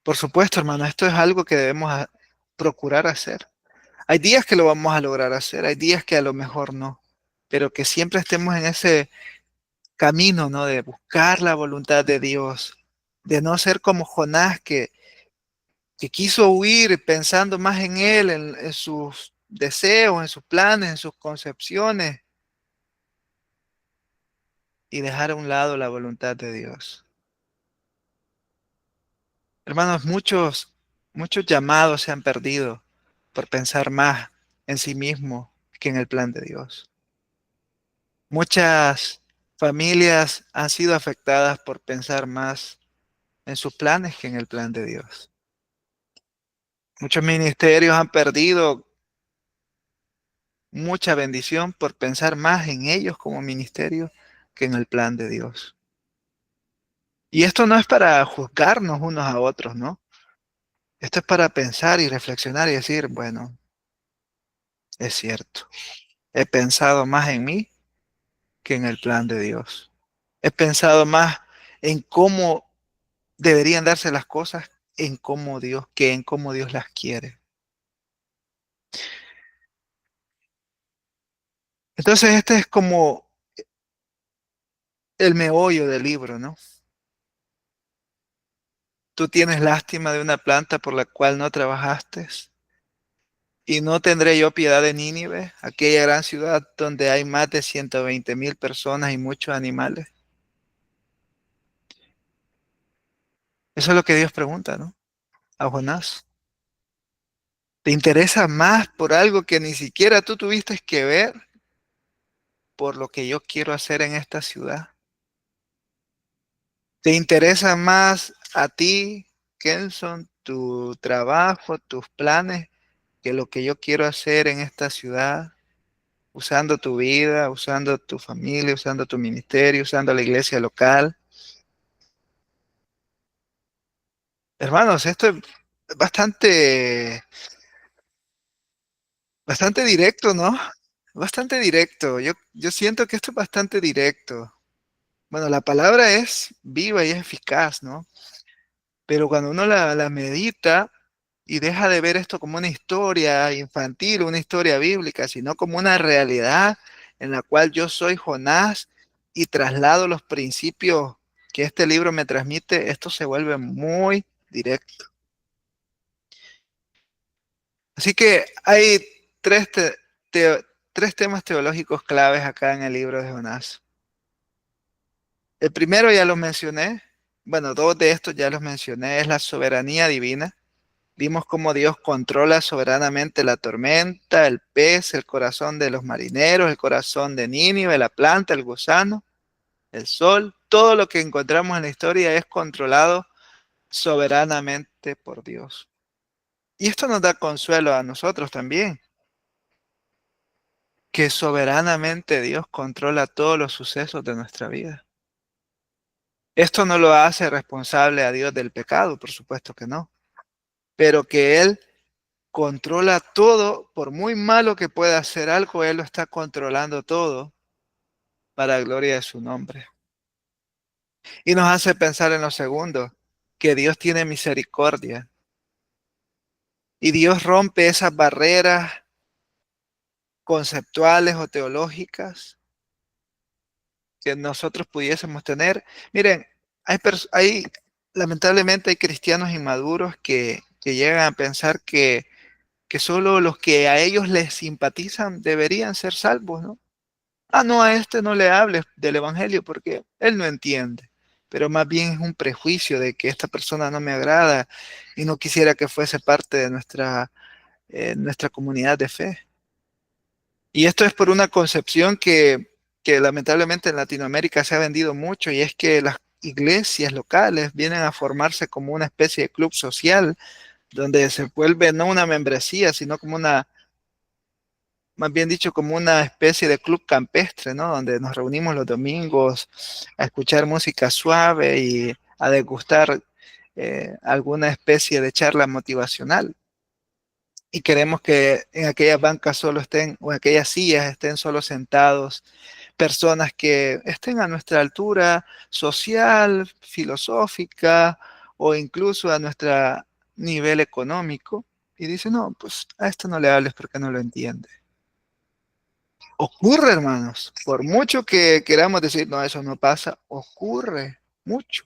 Por supuesto, hermano, esto es algo que debemos procurar hacer. Hay días que lo vamos a lograr hacer, hay días que a lo mejor no, pero que siempre estemos en ese camino, ¿no? De buscar la voluntad de Dios, de no ser como Jonás que quiso huir pensando más en él, en sus deseos, en sus planes, en sus concepciones, y dejar a un lado la voluntad de Dios. Hermanos, muchos llamados se han perdido por pensar más en sí mismo que en el plan de Dios. Muchas familias han sido afectadas por pensar más en sus planes que en el plan de Dios. Muchos ministerios han perdido mucha bendición por pensar más en ellos como ministerio que en el plan de Dios. Y esto no es para juzgarnos unos a otros, ¿no? Esto es para pensar y reflexionar y decir, bueno, es cierto, he pensado más en mí que en el plan de Dios. He pensado más en cómo deberían darse las cosas en cómo Dios las quiere. Entonces, este es como el meollo del libro, ¿no? Tú tienes lástima de una planta por la cual no trabajaste, y no tendré yo piedad de Nínive, aquella gran ciudad donde hay más de 120,000 personas y muchos animales. Eso es lo que Dios pregunta, ¿no? A Jonás. ¿Te interesa más por algo que ni siquiera tú tuviste que ver por lo que yo quiero hacer en esta ciudad? ¿Te interesa más a ti, Kenson, tu trabajo, tus planes, que lo que yo quiero hacer en esta ciudad? Usando tu vida, usando tu familia, usando tu ministerio, usando la iglesia local. Hermanos, esto es bastante, bastante directo, ¿no? Bastante directo. Yo siento que esto es bastante directo. Bueno, la palabra es viva y es eficaz, ¿no? Pero cuando uno la medita y deja de ver esto como una historia infantil, una historia bíblica, sino como una realidad en la cual yo soy Jonás y traslado los principios que este libro me transmite, esto se vuelve muy directo. Así que hay tres, tres temas teológicos claves acá en el libro de Jonás. El primero ya lo mencioné, bueno, dos de estos ya los mencioné, es la soberanía divina. Vimos cómo Dios controla soberanamente la tormenta, el pez, el corazón de los marineros, el corazón de Nínive, la planta, el gusano, el sol. Todo lo que encontramos en la historia es controlado soberanamente por Dios. Y esto nos da consuelo a nosotros también, que soberanamente Dios controla todos los sucesos de nuestra vida. Esto no lo hace responsable a Dios del pecado, por supuesto que no, pero que Él controla todo, por muy malo que pueda hacer algo, Él lo está controlando todo para la gloria de su nombre. Y nos hace pensar en lo segundo, que Dios tiene misericordia y Dios rompe esas barreras conceptuales o teológicas que nosotros pudiésemos tener. Miren, lamentablemente hay cristianos inmaduros que llegan a pensar que solo los que a ellos les simpatizan deberían ser salvos, ¿no? Ah, no, a este no le hables del evangelio porque él no entiende, pero más bien es un prejuicio de que esta persona no me agrada y no quisiera que fuese parte de nuestra comunidad de fe. Y esto es por una concepción que lamentablemente en Latinoamérica se ha vendido mucho, y es que las iglesias locales vienen a formarse como una especie de club social donde se vuelve no una membresía, sino como una, más bien dicho, como una especie de club campestre, ¿no? Donde nos reunimos los domingos a escuchar música suave y a degustar alguna especie de charla motivacional. Y queremos que en aquellas bancas solo estén, o en aquellas sillas estén solo sentados personas que estén a nuestra altura social, filosófica o incluso a nuestro nivel económico. Y dice, no, pues a esto no le hables porque no lo entiende. Ocurre, hermanos, por mucho que queramos decir, no, eso no pasa, ocurre mucho.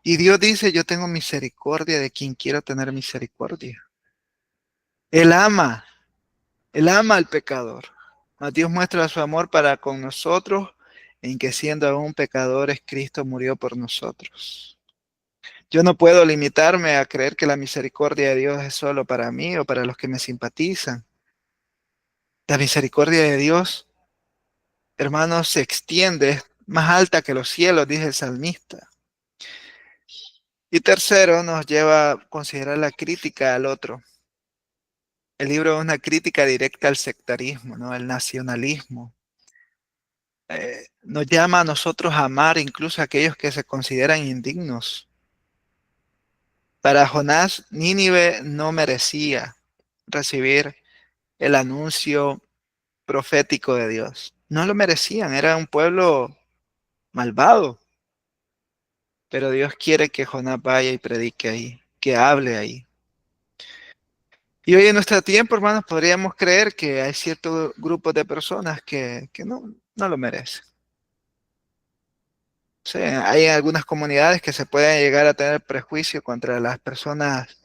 Y Dios dice, yo tengo misericordia de quien quiero tener misericordia. Él ama, Él ama al pecador. Mas Dios muestra su amor para con nosotros en que siendo aún pecadores, Cristo murió por nosotros. Yo no puedo limitarme a creer que la misericordia de Dios es solo para mí o para los que me simpatizan. La misericordia de Dios, hermanos, se extiende, es más alta que los cielos, dice el salmista. Y tercero, nos lleva a considerar la crítica al otro. El libro es una crítica directa al sectarismo, ¿no? Al nacionalismo. Nos llama a nosotros a amar incluso a aquellos que se consideran indignos. Para Jonás, Nínive no merecía recibir el anuncio profético de Dios. No lo merecían, era un pueblo malvado. Pero Dios quiere que Jonás vaya y predique ahí, que hable ahí. Y hoy en nuestro tiempo, hermanos, podríamos creer que hay cierto grupo de personas que no lo merecen. Sí, hay algunas comunidades que se pueden llegar a tener prejuicio contra las personas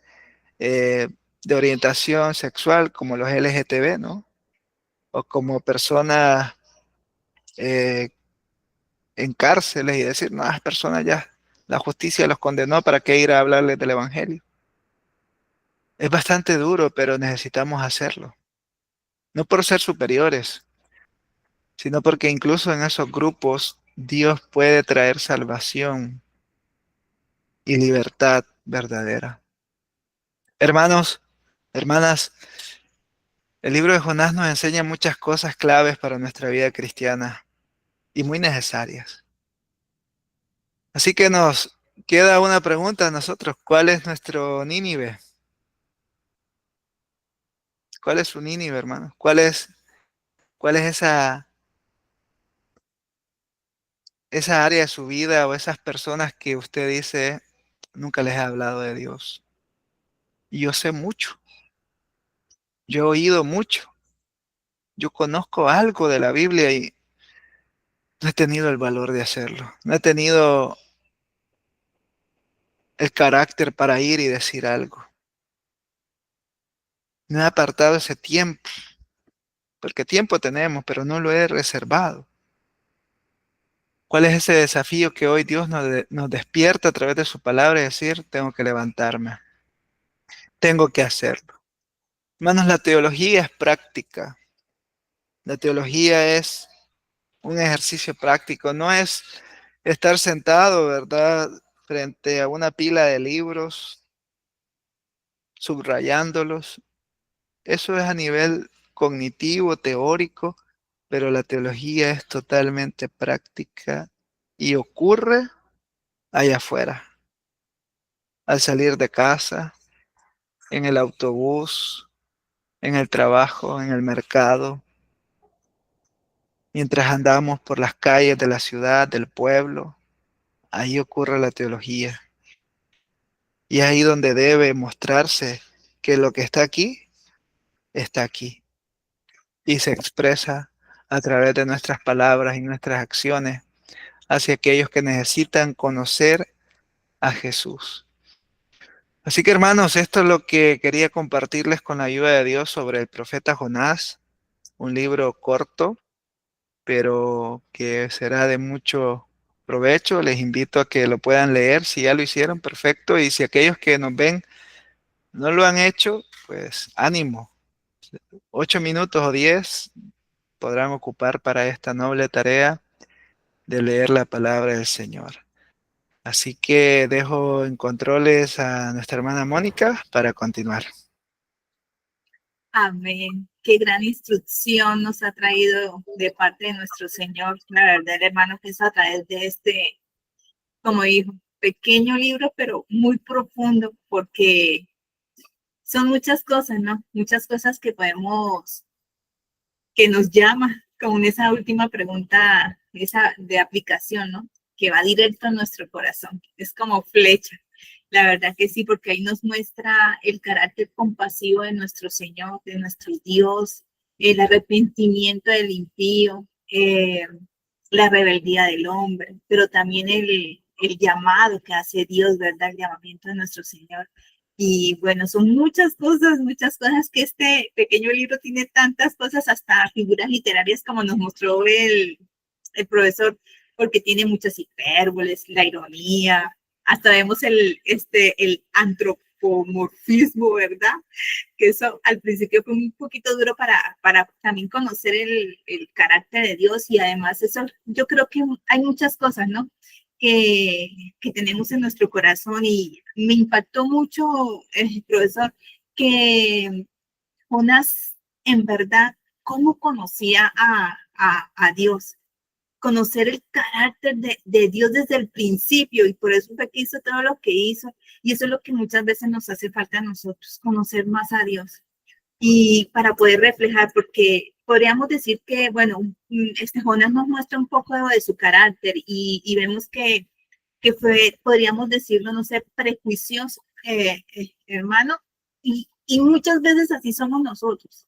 eh, de orientación sexual, como los LGTB, ¿no? O como personas eh, en cárceles y decir, no, las personas ya, la justicia los condenó, ¿para qué ir a hablarles del Evangelio? Es bastante duro, pero necesitamos hacerlo. No por ser superiores, sino porque incluso en esos grupos Dios puede traer salvación y libertad verdadera. Hermanos, hermanas, el libro de Jonás nos enseña muchas cosas claves para nuestra vida cristiana y muy necesarias. Así que nos queda una pregunta a nosotros. ¿Cuál es nuestro Nínive? ¿Cuál es su Nínive, hermano? ¿Cuál es esa área de su vida o esas personas que usted dice nunca les he hablado de Dios? Y yo sé mucho, yo he oído mucho, yo conozco algo de la Biblia y no he tenido el valor de hacerlo. No he tenido el carácter para ir y decir algo. No he apartado ese tiempo, porque tiempo tenemos, pero no lo he reservado. ¿Cuál es ese desafío que hoy Dios nos despierta a través de su palabra y decir, tengo que levantarme, tengo que hacerlo? Hermanos, la teología es práctica. La teología es un ejercicio práctico, no es estar sentado, ¿verdad?, frente a una pila de libros, subrayándolos. Eso es a nivel cognitivo, teórico, pero la teología es totalmente práctica y ocurre allá afuera, al salir de casa, en el autobús, en el trabajo, en el mercado, mientras andamos por las calles de la ciudad, del pueblo. Ahí ocurre la teología. Y es ahí donde debe mostrarse que lo que está aquí. Y se expresa a través de nuestras palabras y nuestras acciones hacia aquellos que necesitan conocer a Jesús. Así que hermanos, esto es lo que quería compartirles con la ayuda de Dios sobre el profeta Jonás, un libro corto, pero que será de mucho provecho. Les invito a que lo puedan leer. Si ya lo hicieron, perfecto. Y si aquellos que nos ven no lo han hecho, pues ánimo. 8 minutos o 10 podrán ocupar para esta noble tarea de leer la palabra del Señor. Así que dejo en controles a nuestra hermana Mónica para continuar. Amén. Qué gran instrucción nos ha traído de parte de nuestro Señor. La verdad, hermano, que es a través de este, como dijo, pequeño libro, pero muy profundo, porque son muchas cosas, ¿no? Muchas cosas que nos llama, como en esa última pregunta, esa de aplicación, ¿no? Que va directo a nuestro corazón. Es como flecha. La verdad que sí, porque ahí nos muestra el carácter compasivo de nuestro Señor, de nuestro Dios, el arrepentimiento del impío, la rebeldía del hombre, pero también el llamado que hace Dios, ¿verdad? El llamamiento de nuestro Señor. Y bueno, son muchas cosas que este pequeño libro tiene tantas cosas, hasta figuras literarias como nos mostró el profesor, porque tiene muchas hipérboles, la ironía, hasta vemos el antropomorfismo, ¿verdad? Que eso al principio fue un poquito duro para también conocer el carácter de Dios, y además eso, yo creo que hay muchas cosas, ¿no? Que tenemos en nuestro corazón, y me impactó mucho, profesor, que Jonás, en verdad, cómo conocía a Dios, conocer el carácter de Dios desde el principio, y por eso fue que hizo todo lo que hizo, y eso es lo que muchas veces nos hace falta a nosotros, conocer más a Dios, y para poder reflejar, porque podríamos decir que, bueno, este Jonás nos muestra un poco de su carácter, y vemos que fue, podríamos decirlo, no sé, prejuicioso, hermano, y muchas veces así somos nosotros,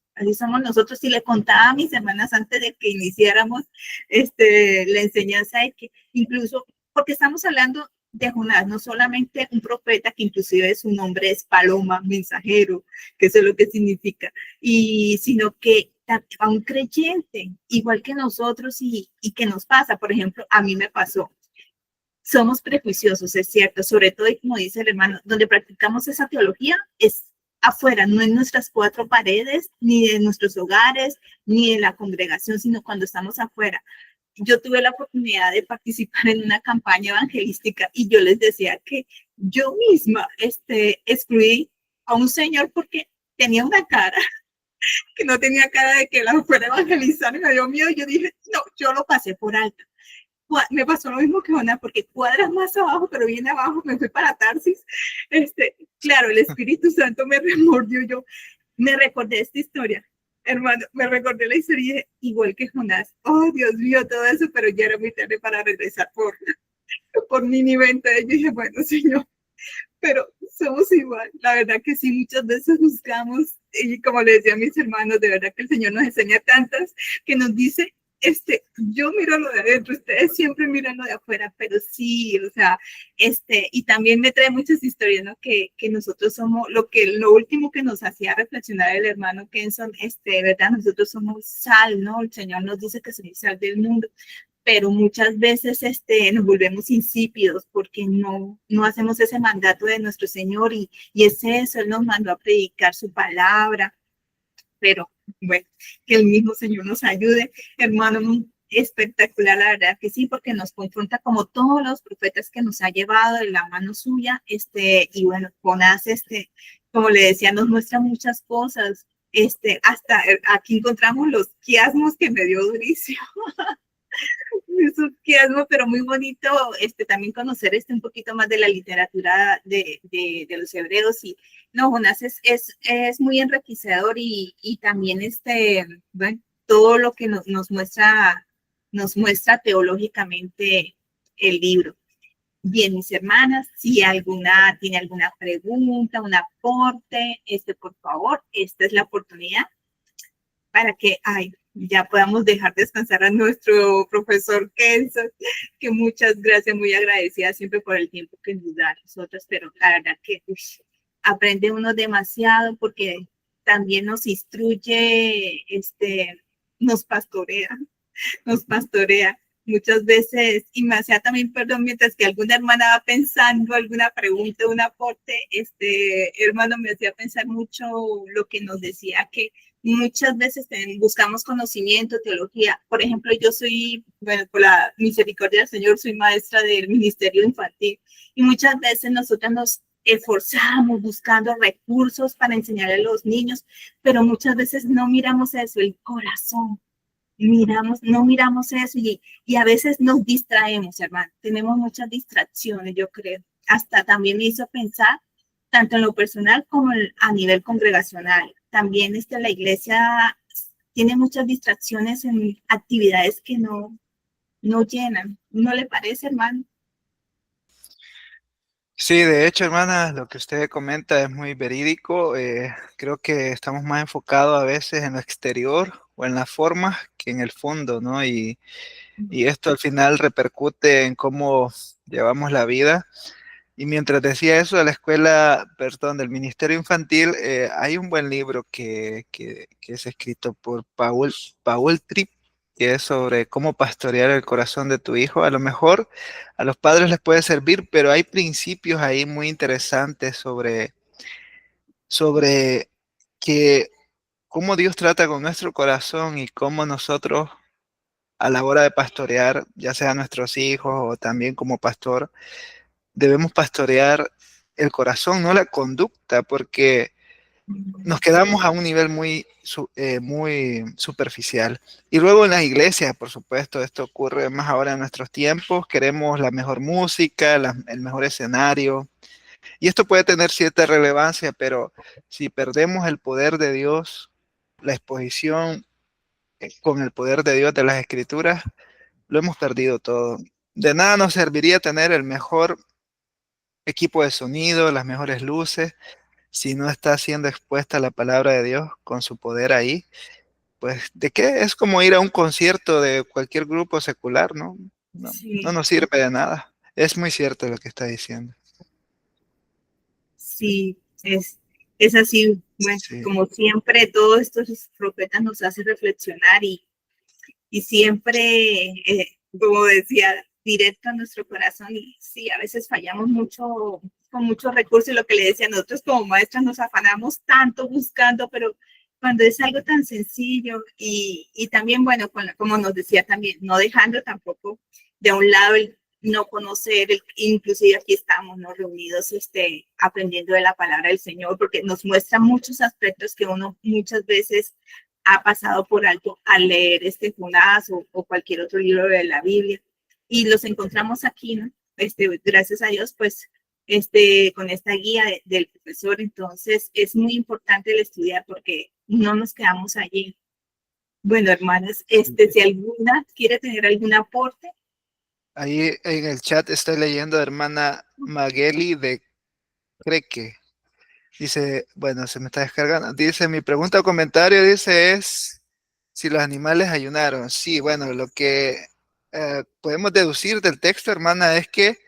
y le contaba a mis hermanas antes de que iniciáramos la enseñanza, de que incluso, porque estamos hablando de Jonás, no solamente un profeta, que inclusive su nombre es paloma, mensajero, que eso es lo que significa, y sino que a un creyente, igual que nosotros, y que nos pasa, por ejemplo, a mí me pasó, somos prejuiciosos, es cierto, sobre todo, y como dice el hermano, donde practicamos esa teología es afuera, no en nuestras cuatro paredes, ni en nuestros hogares, ni en la congregación, sino cuando estamos afuera. Yo tuve la oportunidad de participar en una campaña evangelística, y yo les decía que yo misma excluí a un señor porque tenía una cara que no tenía cara de que la fuera a evangelizar, me dio miedo, y yo dije, no, yo lo pasé por alto. Me pasó lo mismo que Jonás, porque cuadras más abajo, pero bien abajo, me fui para Tarsis. Claro, el Espíritu Santo me remordió. Yo me recordé esta historia, hermano, me recordé la historia, y dije, igual que Jonás, oh Dios mío, todo eso, pero ya era muy tarde para regresar por mi Nínive. Yo dije, bueno, Señor, pero somos igual. La verdad que sí, muchas veces buscamos, y como le decía a mis hermanos, de verdad que el Señor nos enseña tantas, que nos dice yo miro lo de adentro, ustedes siempre miran lo de afuera, pero sí, o sea, y también me trae muchas historias, ¿no? Que nosotros somos, lo último que nos hacía reflexionar el hermano Kenson, ¿verdad? Nosotros somos sal, ¿no? El Señor nos dice que somos sal del mundo, pero muchas veces, nos volvemos insípidos porque no hacemos ese mandato de nuestro Señor y es eso, Él nos mandó a predicar su palabra, pero bueno, que el mismo Señor nos ayude, hermano, espectacular, la verdad que sí, porque nos confronta como todos los profetas que nos ha llevado de la mano suya, y bueno, Jonás, como le decía, nos muestra muchas cosas, hasta aquí encontramos los quiasmos que me dio durísimo, esos quiasmos, pero muy bonito, también conocer un poquito más de la literatura de los hebreos y no, Jonás es muy enriquecedor y también bueno, todo lo que nos muestra teológicamente el libro. Bien, mis hermanas, si tiene alguna pregunta, un aporte, por favor, esta es la oportunidad para que ya podamos dejar descansar a nuestro profesor Kenzo, que muchas gracias, muy agradecida siempre por el tiempo que nos da a nosotros, pero la verdad que aprende uno demasiado porque también nos instruye, nos pastorea, nos pastorea. Muchas veces, y me hacía también, perdón, mientras que alguna hermana va pensando alguna pregunta, un aporte, hermano me hacía pensar mucho lo que nos decía que muchas veces buscamos conocimiento, teología. Por ejemplo, yo soy, bueno, por la misericordia del Señor, soy maestra del ministerio infantil y muchas veces nosotras nos esforzamos buscando recursos para enseñar a los niños, pero muchas veces no miramos eso, el corazón. No miramos eso y a veces nos distraemos, hermano. Tenemos muchas distracciones, yo creo. Hasta también me hizo pensar, tanto en lo personal como a nivel congregacional. También la iglesia tiene muchas distracciones en actividades que no llenan. ¿No le parece, hermano? Sí, de hecho, hermana, lo que usted comenta es muy verídico. Creo que estamos más enfocados a veces en lo exterior o en las formas que en el fondo, ¿no? Y esto al final repercute en cómo llevamos la vida. Y mientras decía eso, de la escuela, perdón, del Ministerio Infantil, hay un buen libro que es escrito por Paul Tripp, que es sobre cómo pastorear el corazón de tu hijo. A lo mejor a los padres les puede servir, pero hay principios ahí muy interesantes sobre que cómo Dios trata con nuestro corazón y cómo nosotros a la hora de pastorear, ya sea a nuestros hijos o también como pastor, debemos pastorear el corazón, no la conducta, porque nos quedamos a un nivel muy superficial. Y luego en las iglesias, por supuesto, esto ocurre más ahora en nuestros tiempos, queremos la mejor música, el mejor escenario, y esto puede tener cierta relevancia, pero si perdemos el poder de Dios, la exposición con el poder de Dios de las escrituras, lo hemos perdido todo. De nada nos serviría tener el mejor equipo de sonido, las mejores luces, si no está siendo expuesta la palabra de Dios con su poder ahí, pues ¿de qué? Es como ir a un concierto de cualquier grupo secular, ¿no? No, no Sí, nos sirve de nada. Es muy cierto lo que está diciendo. sí, es así. Bueno, Sí. como siempre, todos estos profetas nos hacen reflexionar y siempre, como decía, directo a nuestro corazón. Y sí, a veces fallamos mucho con muchos recursos y lo que le decía, nosotros como maestras nos afanamos tanto buscando, pero cuando es algo tan sencillo y también, bueno, como nos decía también, no dejando tampoco de un lado el no conocer, inclusive aquí estamos ¿no? reunidos aprendiendo de la palabra del Señor, porque nos muestra muchos aspectos que uno muchas veces ha pasado por alto al leer Jonás o cualquier otro libro de la Biblia. Y los encontramos aquí, ¿no? Gracias a Dios, pues, con esta guía del profesor. Entonces, es muy importante el estudiar porque no nos quedamos allí. Bueno, hermanas, si alguna quiere tener algún aporte. Ahí en el chat estoy leyendo, hermana Magueli de Creque. Dice, bueno, se me está descargando. Dice, mi pregunta o comentario, dice, es Si los animales ayunaron, sí, bueno, lo que podemos deducir del texto, hermana, es que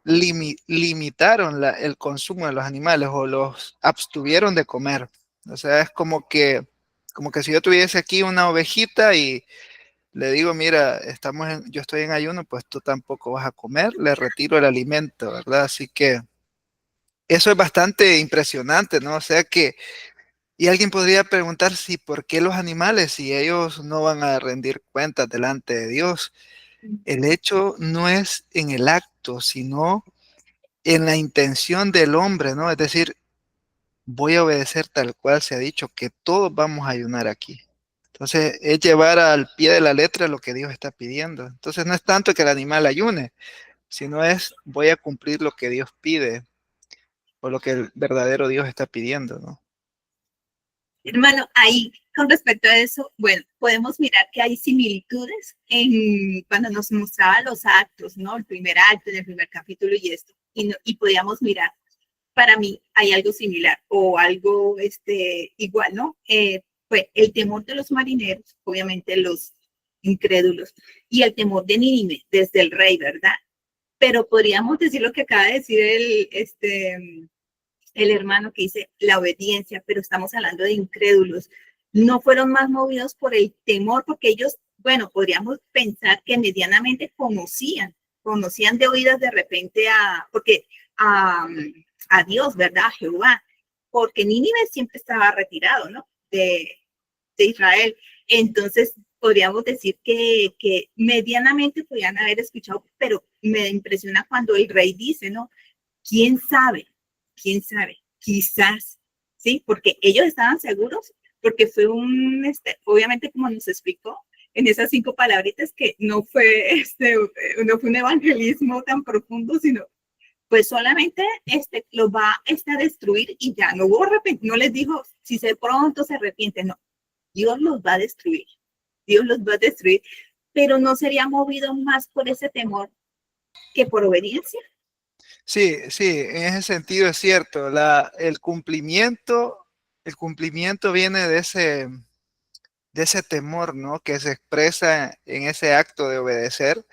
limitaron el consumo de los animales o los abstuvieron de comer. O sea, es como que si yo tuviese aquí una ovejita y le digo, mira, yo estoy en ayuno, pues tú tampoco vas a comer, le retiro el alimento, ¿verdad? Así que eso es bastante impresionante, ¿no? O sea que, y alguien podría preguntar si por qué los animales, si ellos no van a rendir cuentas delante de Dios. El hecho no es en el acto, sino en la intención del hombre, ¿no? Es decir, voy a obedecer tal cual se ha dicho, que todos vamos a ayunar aquí. Entonces, es llevar al pie de la letra lo que Dios está pidiendo. Entonces, no es tanto que el animal ayune, sino es voy a cumplir lo que Dios pide o lo que el verdadero Dios está pidiendo, ¿no? Hermano, ahí con respecto a eso, bueno, podemos mirar que hay similitudes en cuando nos mostraba los actos, ¿no? El primer acto, en el primer capítulo y esto, y podíamos mirar, para mí hay algo similar o algo igual, ¿no? Fue el temor de los marineros, obviamente los incrédulos, y el temor de Nínive desde el rey, ¿verdad? Pero podríamos decir lo que acaba de decir el hermano que dice la obediencia, pero estamos hablando de incrédulos. No fueron más movidos por el temor, porque ellos, bueno, podríamos pensar que medianamente conocían de oídas de repente porque a Dios, ¿verdad? A Jehová, porque Nínive siempre estaba retirado, ¿no? De Israel. Entonces, podríamos decir que medianamente podían haber escuchado, pero me impresiona cuando el rey dice, ¿no? ¿Quién sabe? ¿Quién sabe? Quizás, ¿sí? Porque ellos estaban seguros, porque fue obviamente como nos explicó en esas 5 palabritas, que no fue un evangelismo tan profundo, sino pues solamente los va a destruir y ya, no les dijo, si se pronto se arrepienten, no, Dios los va a destruir, Dios los va a destruir, pero no sería movido más por ese temor que por obediencia. Sí, sí, en ese sentido es cierto. El cumplimiento viene de ese temor, ¿no? Que se expresa en ese acto de obedecer.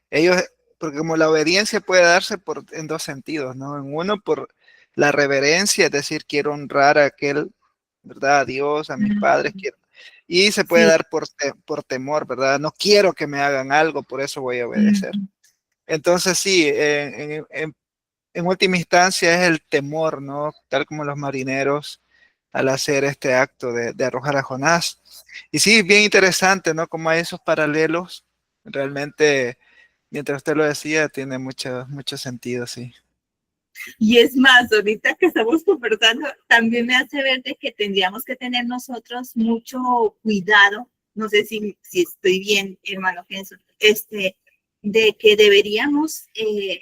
Ellos, porque como la obediencia puede darse en dos sentidos, ¿no? En uno, por la reverencia, es decir, quiero honrar a aquel, ¿verdad? A Dios, a mis padres, quiero. Y se puede Sí. dar por temor, ¿verdad? No quiero que me hagan algo, por eso voy a obedecer. Entonces, sí, en última instancia es el temor, ¿no? Tal como los marineros al hacer este acto de arrojar a Jonás. Y sí, bien interesante, ¿no? Como hay esos paralelos, realmente, mientras usted lo decía, tiene mucho sentido, sí. Y es más, ahorita que estamos conversando, también me hace ver de que tendríamos que tener nosotros mucho cuidado, no sé si estoy bien, hermano Genso, de que deberíamos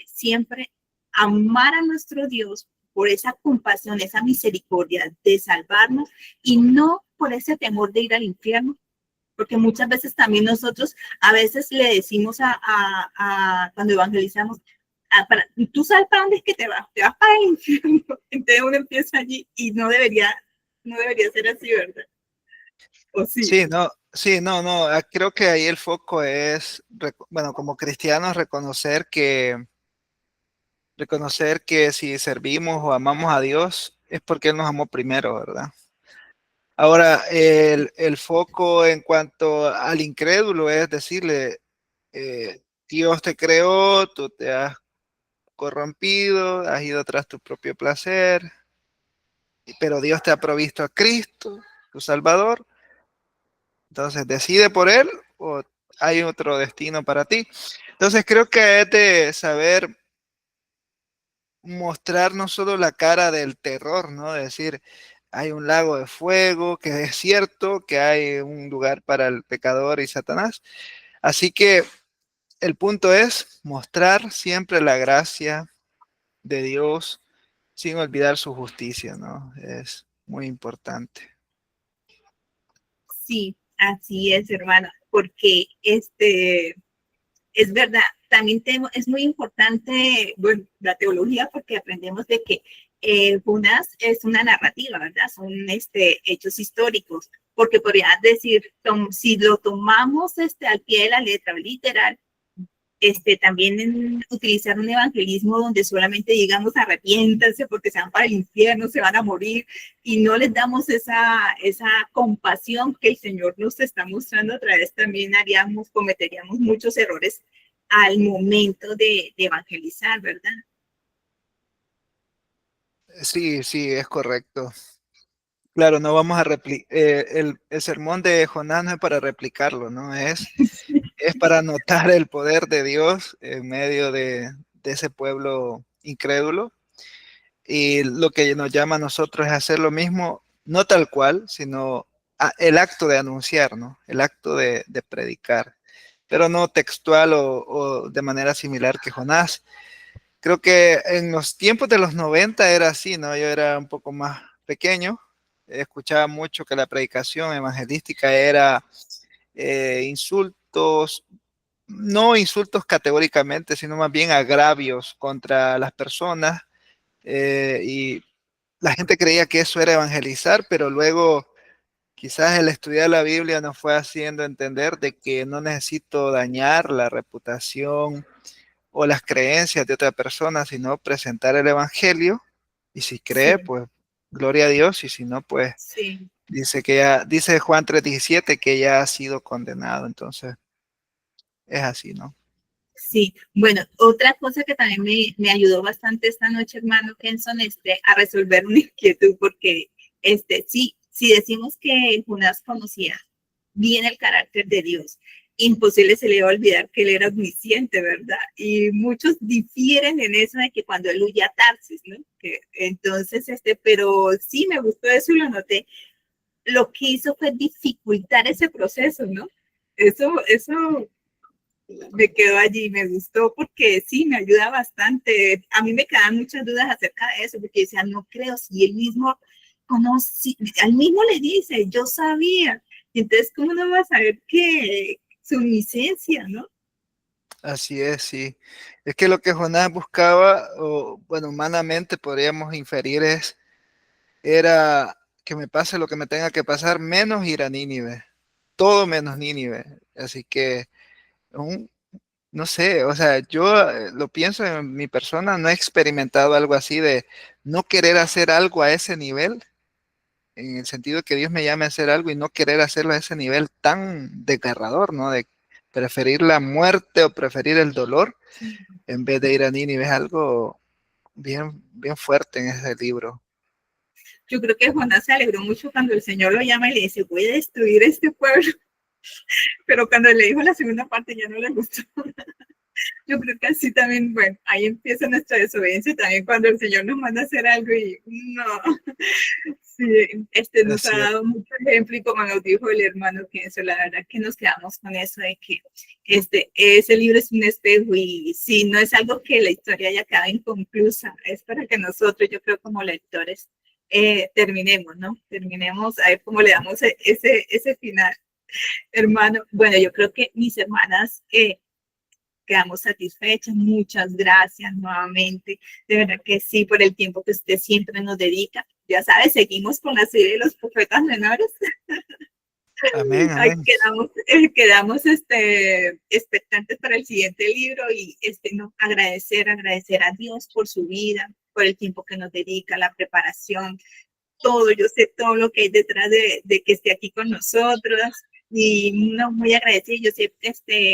siempre amar a nuestro Dios por esa compasión, esa misericordia de salvarnos y no por ese temor de ir al infierno, porque muchas veces también nosotros a veces le decimos cuando evangelizamos, tú sabes para dónde es que te vas para el infierno. Entonces uno empieza allí y no debería ser así, ¿verdad? ¿O sí? Sí, no, creo que ahí el foco es, bueno, como cristianos, reconocer que si servimos o amamos a Dios es porque Él nos amó primero, ¿verdad? Ahora, el foco en cuanto al incrédulo es decirle, Dios te creó, tú te has corrompido, has ido tras tu propio placer, pero Dios te ha provisto a Cristo, tu Salvador, entonces decide por Él o hay otro destino para ti. Entonces creo que es de saber mostrar no solo la cara del terror, ¿no? De decir, hay un lago de fuego, que es cierto, que hay un lugar para el pecador y Satanás. Así que el punto es mostrar siempre la gracia de Dios sin olvidar su justicia, ¿no? Es muy importante. Sí, así es, hermano, porque es verdad, también es muy importante, bueno, la teología, porque aprendemos de que Jonás es una narrativa, ¿verdad? Son hechos históricos, porque podría decir, si lo tomamos al pie de la letra, literal, también utilizar un evangelismo donde solamente digamos arrepiéntanse porque se van para el infierno, se van a morir, y no les damos esa compasión que el Señor nos está mostrando a través, también cometeríamos muchos errores al momento de evangelizar, ¿verdad? Sí, sí, es correcto. Claro, no vamos a replicar, el sermón de Jonás no es para replicarlo, ¿no? Es para notar el poder de Dios en medio de ese pueblo incrédulo. Y lo que nos llama a nosotros es hacer lo mismo, no tal cual, sino el acto de anunciar, ¿no? El acto de predicar, pero no textual o de manera similar que Jonás. Creo que en los tiempos de los 90 era así, ¿no? Yo era un poco más pequeño, escuchaba mucho que la predicación evangelística era insultos, no insultos categóricamente, sino más bien agravios contra las personas, y la gente creía que eso era evangelizar, pero luego quizás el estudiar la Biblia nos fue haciendo entender de que no necesito dañar la reputación o las creencias de otra persona, sino presentar el evangelio, y si cree, Sí, pues gloria a Dios, y si no, pues sí. dice Juan 3:17 que ya ha sido condenado, entonces es así, ¿no? Sí, bueno, otra cosa que también me ayudó bastante esta noche, hermano Kenson, a resolver una inquietud, porque sí, si decimos que Jonás conocía bien el carácter de Dios, imposible se le va a olvidar que él era omnisciente, ¿verdad? Y muchos difieren en eso de que cuando él huye a Tarsis, ¿no? Entonces, pero sí me gustó eso y lo noté. Lo que hizo fue dificultar ese proceso, ¿no? Eso me quedó allí, me gustó porque sí, me ayuda bastante. A mí me quedan muchas dudas acerca de eso, porque decía, no creo, si él mismo conoce, al mismo le dice, yo sabía. Entonces, ¿cómo no va a saber que su licencia, no? Así es, sí. Es que lo que Jonás buscaba, o bueno, humanamente podríamos inferir era que me pase lo que me tenga que pasar, menos ir a Nínive, todo menos Nínive. Así que, un- no sé, o sea, yo lo pienso en mi persona, no he experimentado algo así de no querer hacer algo a ese nivel, en el sentido de que Dios me llame a hacer algo y no querer hacerlo a ese nivel tan desgarrador, ¿no? De preferir la muerte o preferir el dolor Sí. en vez de ir a Nínive. Es algo bien, bien fuerte en ese libro. Yo creo que Jonás se alegró mucho cuando el Señor lo llama y le dice, voy a destruir este pueblo, pero cuando le dijo la segunda parte ya no le gustó. Yo creo que así también, bueno, ahí empieza nuestra desobediencia también cuando el Señor nos manda a hacer algo y no, sí, nos ha Así es. dado mucho ejemplo y como nos dijo el hermano que eso, la verdad que nos quedamos con eso de que ese libro es un espejo y sí, no es algo que la historia haya quedado inconclusa, es para que nosotros, yo creo como lectores, terminemos, ¿no? Terminemos a ver cómo le damos ese final, hermano. Bueno, yo creo que mis hermanas quedamos satisfechas. Muchas gracias nuevamente. De verdad que sí, por el tiempo que usted siempre nos dedica. Ya sabes, seguimos con la serie de los profetas menores. Amén, Ahí amén. quedamos expectantes para el siguiente libro y no, agradecer a Dios por su vida, por el tiempo que nos dedica, la preparación, todo, yo sé todo lo que hay detrás de que esté aquí con nosotros y no, muy agradecida. Yo sé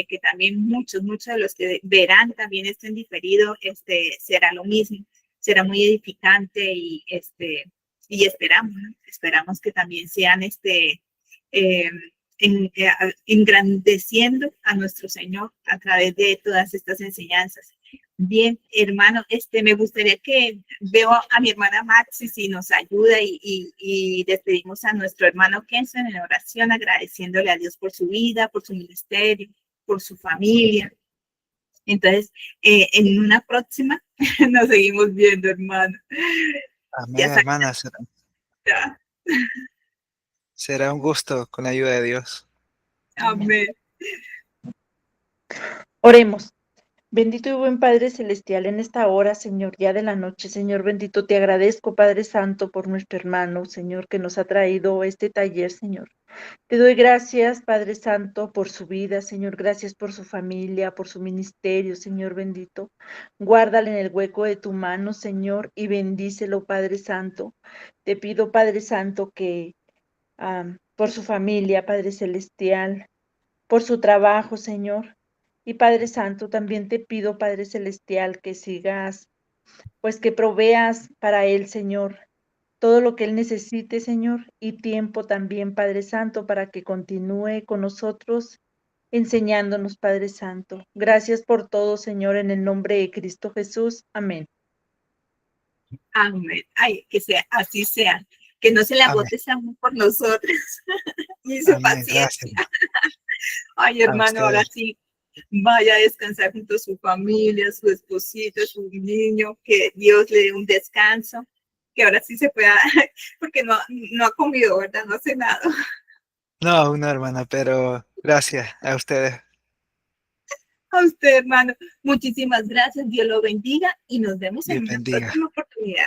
que también muchos de los que verán también en diferido, será lo mismo, será muy edificante y esperamos, ¿no? Esperamos que también sean eh, engrandeciendo a nuestro Señor a través de todas estas enseñanzas. Bien, hermano, me gustaría que veo a mi hermana Maxi si nos ayuda y despedimos a nuestro hermano Kenson en oración, agradeciéndole a Dios por su vida, por su ministerio, por su familia. Entonces, en una próxima nos seguimos viendo, hermano. Ya Amén, está. hermana. Será un gusto con la ayuda de Dios. Amén. Oremos. Bendito y buen Padre Celestial, en esta hora, Señor, ya de la noche, Señor bendito, te agradezco, Padre Santo, por nuestro hermano, Señor, que nos ha traído este taller, Señor. Te doy gracias, Padre Santo, por su vida, Señor, gracias por su familia, por su ministerio, Señor bendito. Guárdale en el hueco de tu mano, Señor, y bendícelo, Padre Santo. Te pido, Padre Santo, que por su familia, Padre Celestial, por su trabajo, Señor. Y Padre Santo, también te pido, Padre Celestial, que sigas, pues que proveas para él, Señor, todo lo que él necesite, Señor, y tiempo también, Padre Santo, para que continúe con nosotros enseñándonos, Padre Santo. Gracias por todo, Señor, en el nombre de Cristo Jesús. Amén. Amén. Ay, que sea, así sea. Que no se le Amén. agote ese amor por nosotros y su Amén. Gracias. paciencia. Ay, A hermano, ahora ustedes. sí, vaya a descansar junto a su familia, su esposito, su niño, que Dios le dé un descanso, que ahora sí se pueda, porque no ha comido, ¿verdad? No hace nada. No, aún no, hermana, pero gracias a ustedes. A usted, hermano, muchísimas gracias, Dios lo bendiga y nos vemos Dios en una bendiga. próxima oportunidad.